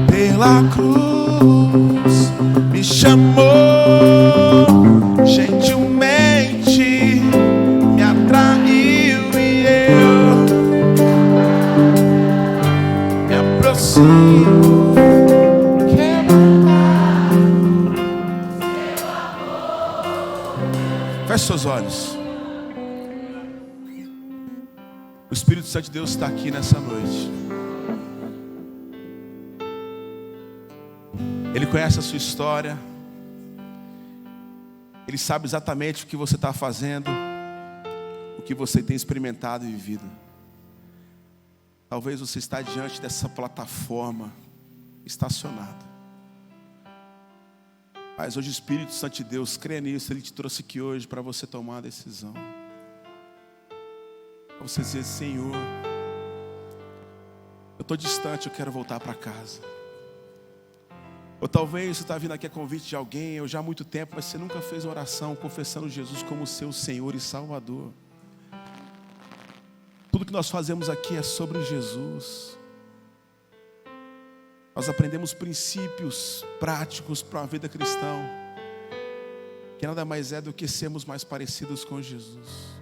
Pela cruz me chamou gentilmente, me atraiu e eu me aproximo, quebrantado. Feche seus olhos. O Espírito Santo de Deus está aqui nessa noite. Ele conhece a sua história. Ele sabe exatamente o que você está fazendo, o que você tem experimentado e vivido. Talvez você está diante dessa plataforma, estacionado. Mas hoje o Espírito Santo de Deus, crê nisso, Ele te trouxe aqui hoje para você tomar a decisão. Para você dizer: Senhor, eu estou distante, eu quero voltar para casa. Ou talvez você está vindo aqui a convite de alguém, ou já há muito tempo, mas você nunca fez uma oração confessando Jesus como seu Senhor e Salvador. Tudo que nós fazemos aqui é sobre Jesus. Nós aprendemos princípios práticos para uma vida cristã, que nada mais é do que sermos mais parecidos com Jesus.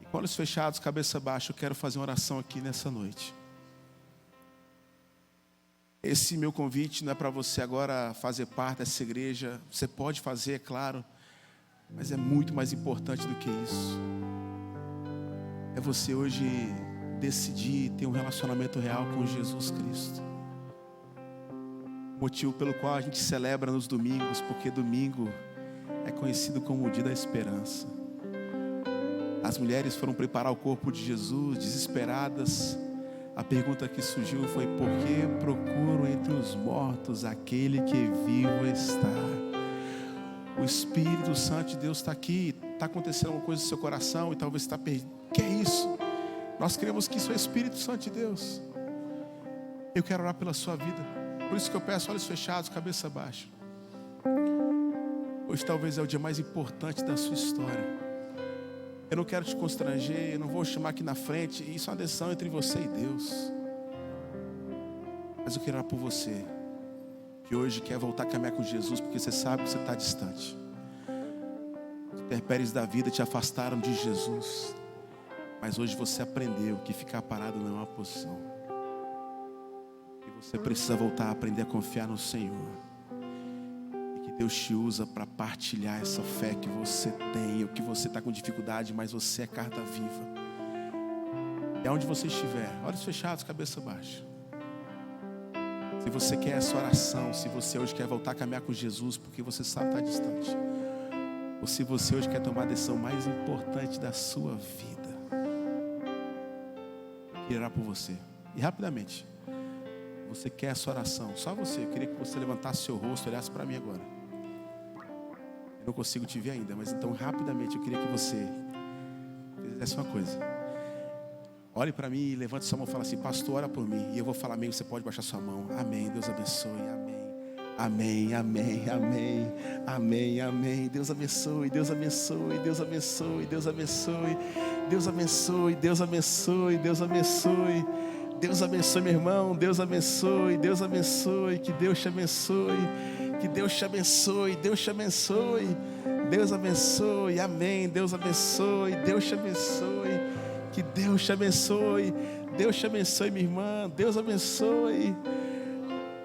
E com olhos fechados, cabeça baixa, eu quero fazer uma oração aqui nessa noite. Esse meu convite não é para você agora fazer parte dessa igreja. Você pode fazer, é claro, mas é muito mais importante do que isso. É você hoje decidir ter um relacionamento real com Jesus Cristo. Motivo pelo qual a gente celebra nos domingos, porque domingo é conhecido como o dia da esperança. As mulheres foram preparar o corpo de Jesus, desesperadas. A pergunta que surgiu foi: por que procuram entre os mortos aquele que vivo está? O Espírito Santo de Deus está aqui. Está acontecendo alguma coisa no seu coração e talvez está perdido. Que é isso? Nós cremos que isso é o Espírito Santo de Deus. Eu quero orar pela sua vida. Por isso que eu peço olhos fechados, cabeça baixa. Hoje talvez é o dia mais importante da sua história. Eu não quero te constranger, eu não vou chamar aqui na frente. Isso é uma decisão entre você e Deus. Mas eu quero orar por você, que hoje quer voltar a caminhar com Jesus, porque você sabe que você está distante. Os intempéries da vida te afastaram de Jesus. Mas hoje você aprendeu que ficar parado não é uma posição. E você precisa voltar a aprender a confiar no Senhor. Deus te usa para partilhar essa fé que você tem, ou que você está com dificuldade, mas você é carta viva. E aonde você estiver, olhos fechados, cabeça baixa. Se você quer essa oração, se você hoje quer voltar a caminhar com Jesus, porque você sabe que está distante, ou se você hoje quer tomar a decisão mais importante da sua vida, eu queria orar por você. E rapidamente, você quer essa oração, só você, eu queria que você levantasse seu rosto, olhasse para mim agora. Eu não consigo te ver ainda, mas então rapidamente eu queria que você fizesse uma coisa. Olhe para mim e levante sua mão e fala assim: pastor, ora por mim. E eu vou falar amém, você pode baixar sua mão. Amém, Deus abençoe, amém. Amém, amém, amém. Amém, amém. Deus abençoe, Deus abençoe, Deus abençoe, Deus abençoe. Deus abençoe, Deus abençoe, Deus abençoe. Deus abençoe, meu irmão, Deus abençoe, Deus abençoe, que Deus te abençoe. Que Deus te abençoe, Deus te abençoe, Deus abençoe, amém, Deus abençoe, Deus te abençoe, que Deus te abençoe, Deus te abençoe, minha irmã, Deus abençoe.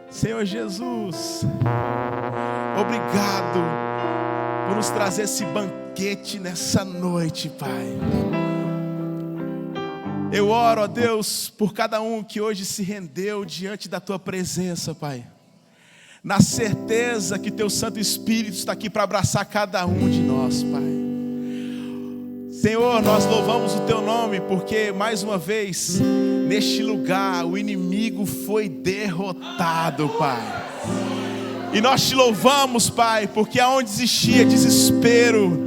Senhor Jesus, obrigado por nos trazer esse banquete nessa noite, Pai. Eu oro, ó Deus, por cada um que hoje se rendeu diante da Tua presença, Pai. Na certeza que Teu Santo Espírito está aqui para abraçar cada um de nós, Pai. Senhor, nós louvamos o Teu nome, porque mais uma vez, neste lugar, o inimigo foi derrotado, Pai. E nós Te louvamos, Pai, porque aonde existia desespero,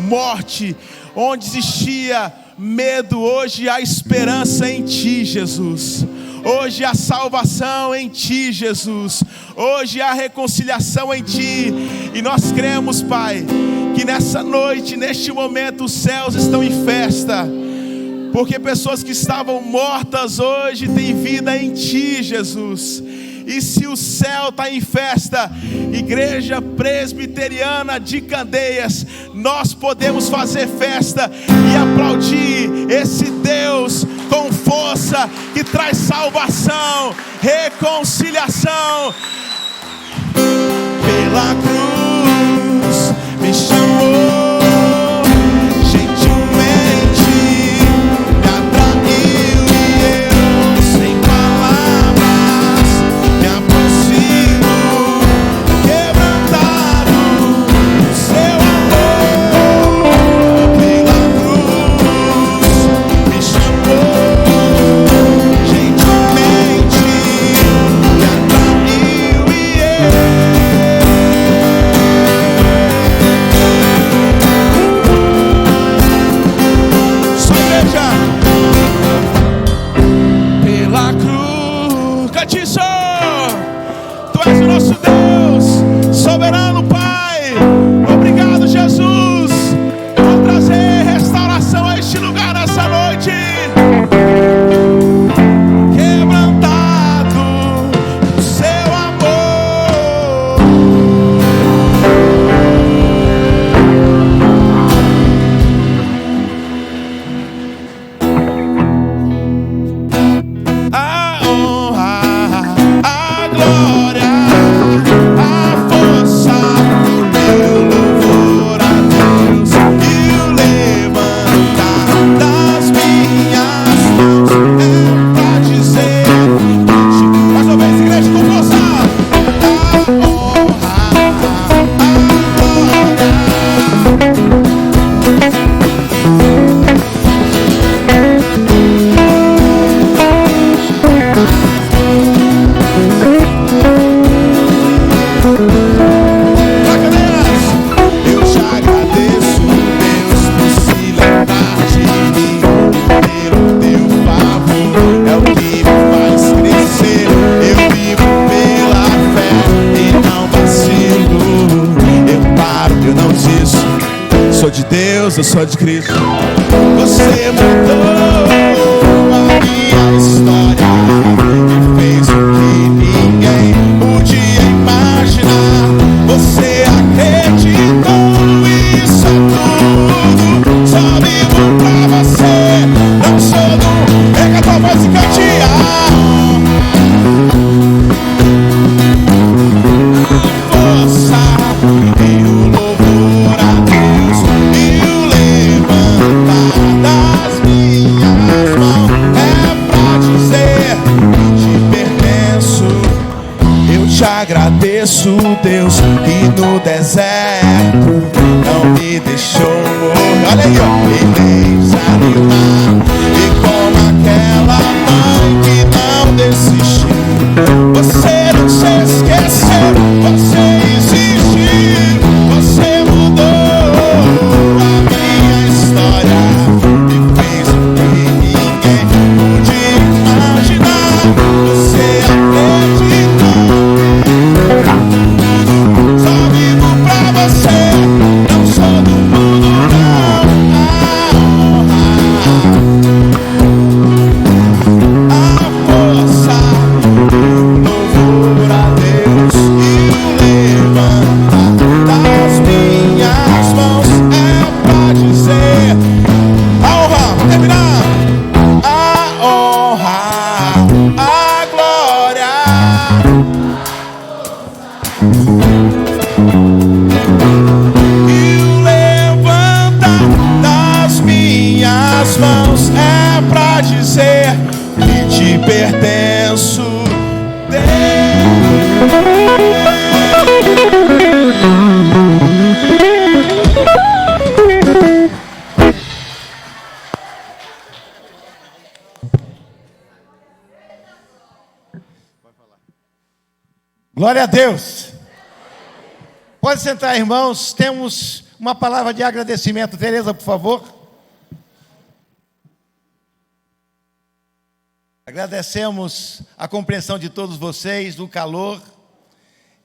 morte, onde existia medo, hoje há esperança em Ti, Jesus. Hoje há salvação em Ti, Jesus. Hoje há reconciliação em Ti. E nós cremos, Pai, que nessa noite, neste momento, os céus estão em festa. Porque pessoas que estavam mortas hoje têm vida em Ti, Jesus. E se o céu está em festa, Igreja Presbiteriana de Candeias, nós podemos fazer festa e aplaudir esse Deus com força que traz salvação, reconciliação. Pela cruz me chamou, gentilmente me atraiu e eu sem palavras me aproximo, quebrantado no Seu amor. Pela cruz me chamou, gentilmente me atraiu e eu pela cruz, cante isso. Tu és o nosso Deus, soberano Pai. Obrigado, Jesus, por trazer restauração a este lugar nessa noite. Quebrantado no Seu amor. A honra, a glória, a força força só de Cristo. Você mudou a minha história e fez o que ninguém podia imaginar. Você acreditou, isso é tudo. Só vivo pra você. Não sou do... Pega a tua voz e cantear. Força e o louvor a Deus e o levantar das minhas mãos é pra dizer que te pertenço. Eu te agradeço, Deus, que no deserto não me deixou morrer. Olha aí, ó, me desanimar. E como aquela mãe que não desistiu, você não se esqueceu, você existiu, você mudou a minha história e fez o que ninguém podia imaginar. Você acreditou, só vivo pra você, não sou do mundo não. A força, louvor a Deus e o levantar das minhas mãos é pra dizer a honra, vamos terminar. A honra, a glória e o levantar das minhas mãos é pra dizer que te pertenço, Glória a Deus. Pode sentar, irmãos. Temos uma palavra de agradecimento. Tereza, por favor. Agradecemos a compreensão de todos vocês, do calor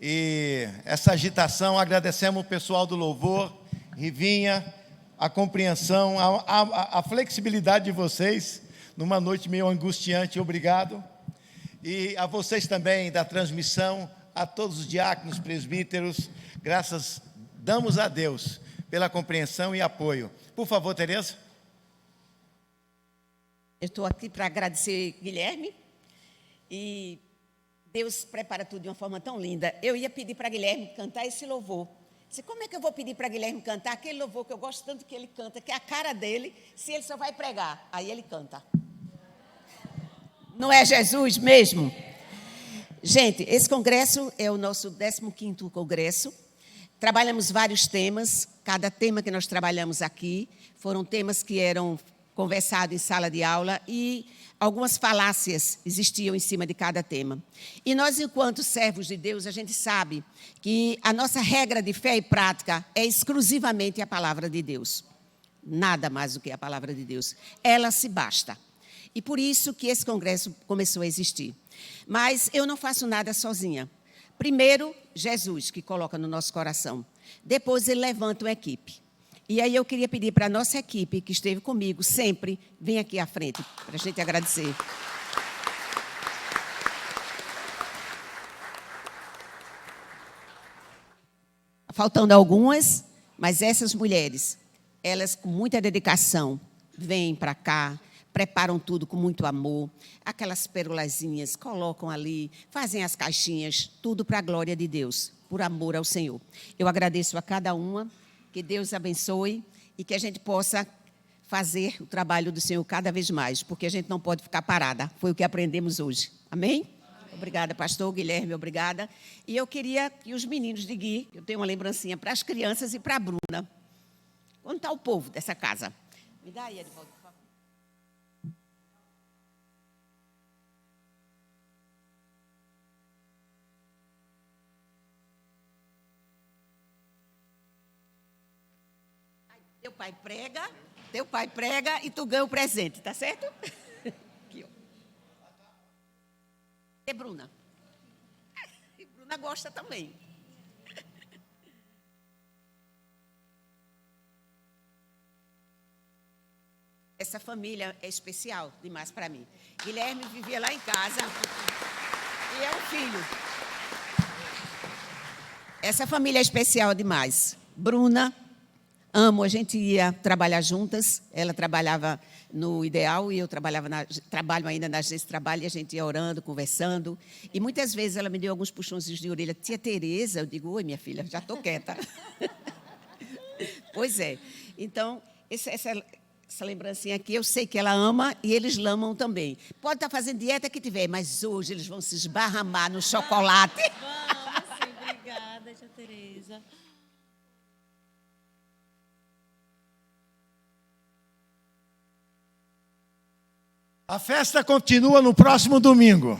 e essa agitação. Agradecemos o pessoal do louvor, Rivinha, a compreensão, a flexibilidade de vocês numa noite meio angustiante. Obrigado. E a vocês também da transmissão, a todos os diáconos, presbíteros, graças damos a Deus pela compreensão e apoio. Por favor, Tereza. Eu estou aqui para agradecer Guilherme, e Deus prepara tudo de uma forma tão linda. Eu ia pedir para Guilherme cantar esse louvor. Disse, como é que eu vou pedir para Guilherme cantar aquele louvor que eu gosto tanto que ele canta, que é a cara dele, se ele só vai pregar? Aí ele canta. Não é Jesus mesmo? Gente, esse congresso é o nosso 15º congresso. Trabalhamos vários temas. Cada tema que nós trabalhamos aqui foram temas que eram conversados em sala de aula e algumas falácias existiam em cima de cada tema. E nós, enquanto servos de Deus, a gente sabe que a nossa regra de fé e prática é exclusivamente a palavra de Deus. Nada mais do que a palavra de Deus. Ela se basta. E por isso que esse congresso começou a existir. Mas eu não faço nada sozinha. Primeiro, Jesus, que coloca no nosso coração. Depois, ele levanta uma equipe. E aí eu queria pedir para a nossa equipe, que esteve comigo sempre, vem aqui à frente, para a gente agradecer. Faltando algumas, mas essas mulheres, elas com muita dedicação, vêm para cá, preparam tudo com muito amor, aquelas perolazinhas, colocam ali, fazem as caixinhas, tudo para a glória de Deus, por amor ao Senhor. Eu agradeço a cada uma, que Deus abençoe e que a gente possa fazer o trabalho do Senhor cada vez mais, porque a gente não pode ficar parada, foi o que aprendemos hoje. Amém? Obrigada, pastor Guilherme, obrigada. E eu queria que os meninos de Gui, eu tenho uma lembrancinha para as crianças e para a Bruna. Onde está o povo dessa casa? Me dá aí, Edvaldo, por favor. Teu pai prega e tu ganha o presente, tá certo? Aqui, ó. E Bruna? E Bruna gosta também. essa família é especial demais para mim. Guilherme vivia lá em casa e é um filho. Essa família é especial demais. Bruna, amo, a gente ia trabalhar juntas. Ela trabalhava no Ideal e eu trabalho ainda na Agência de Trabalho, e a gente ia orando, conversando. E muitas vezes ela me deu alguns puxões de orelha. Tia Tereza, eu digo, oi, minha filha, já estou quieta. Pois é. Então, essa lembrancinha aqui, eu sei que ela ama e eles amam também. Pode estar fazendo dieta que tiver, mas hoje eles vão se esbarramar no chocolate. Vamos, sim, obrigada, tia Tereza. A festa continua no próximo domingo.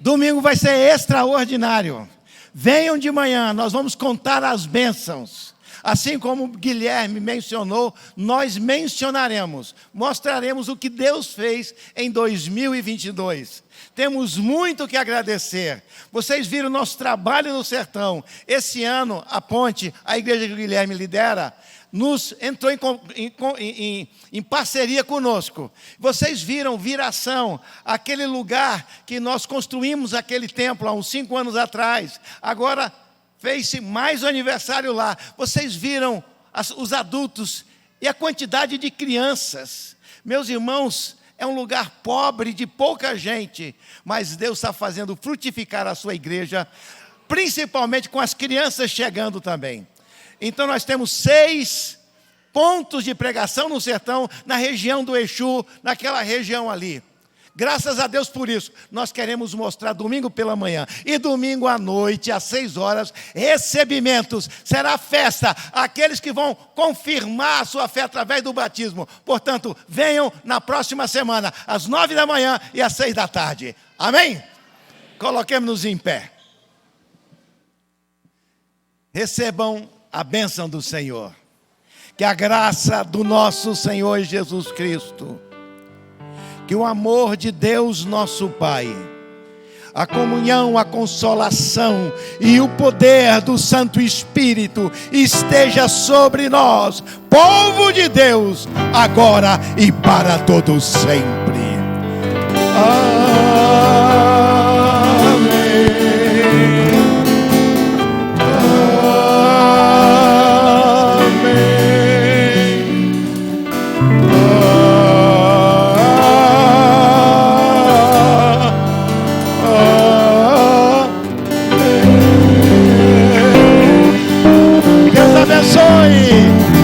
Domingo vai ser extraordinário. Venham de manhã, nós vamos contar as bênçãos. Assim como o Guilherme mencionou, nós mencionaremos, mostraremos o que Deus fez em 2022. Temos muito que agradecer. Vocês viram o nosso trabalho no sertão. Esse ano, a Ponte, a igreja que o Guilherme lidera, entrou em parceria conosco. Vocês viram Viração, aquele lugar que nós construímos aquele templo há uns 5 anos atrás. Agora fez-se mais um aniversário lá. Vocês viram os adultos e a quantidade de crianças. Meus irmãos, é um lugar pobre, de pouca gente, mas Deus está fazendo frutificar a sua igreja, principalmente com as crianças chegando também. Então nós temos 6 pontos de pregação no sertão, na região do Exu, naquela região ali. Graças a Deus por isso. Nós queremos mostrar domingo pela manhã e domingo à noite, às 6 horas, recebimentos. Será festa. Aqueles que vão confirmar a sua fé através do batismo. Portanto, venham na próxima semana, às 9 da manhã e às 6 da tarde. Amém? Coloquemos-nos em pé. Recebam a bênção do Senhor. Que a graça do nosso Senhor Jesus Cristo, que o amor de Deus nosso Pai, a comunhão, a consolação e o poder do Santo Espírito esteja sobre nós, povo de Deus, agora e para todos sempre.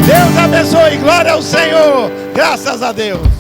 Deus abençoe, glória ao Senhor, graças a Deus.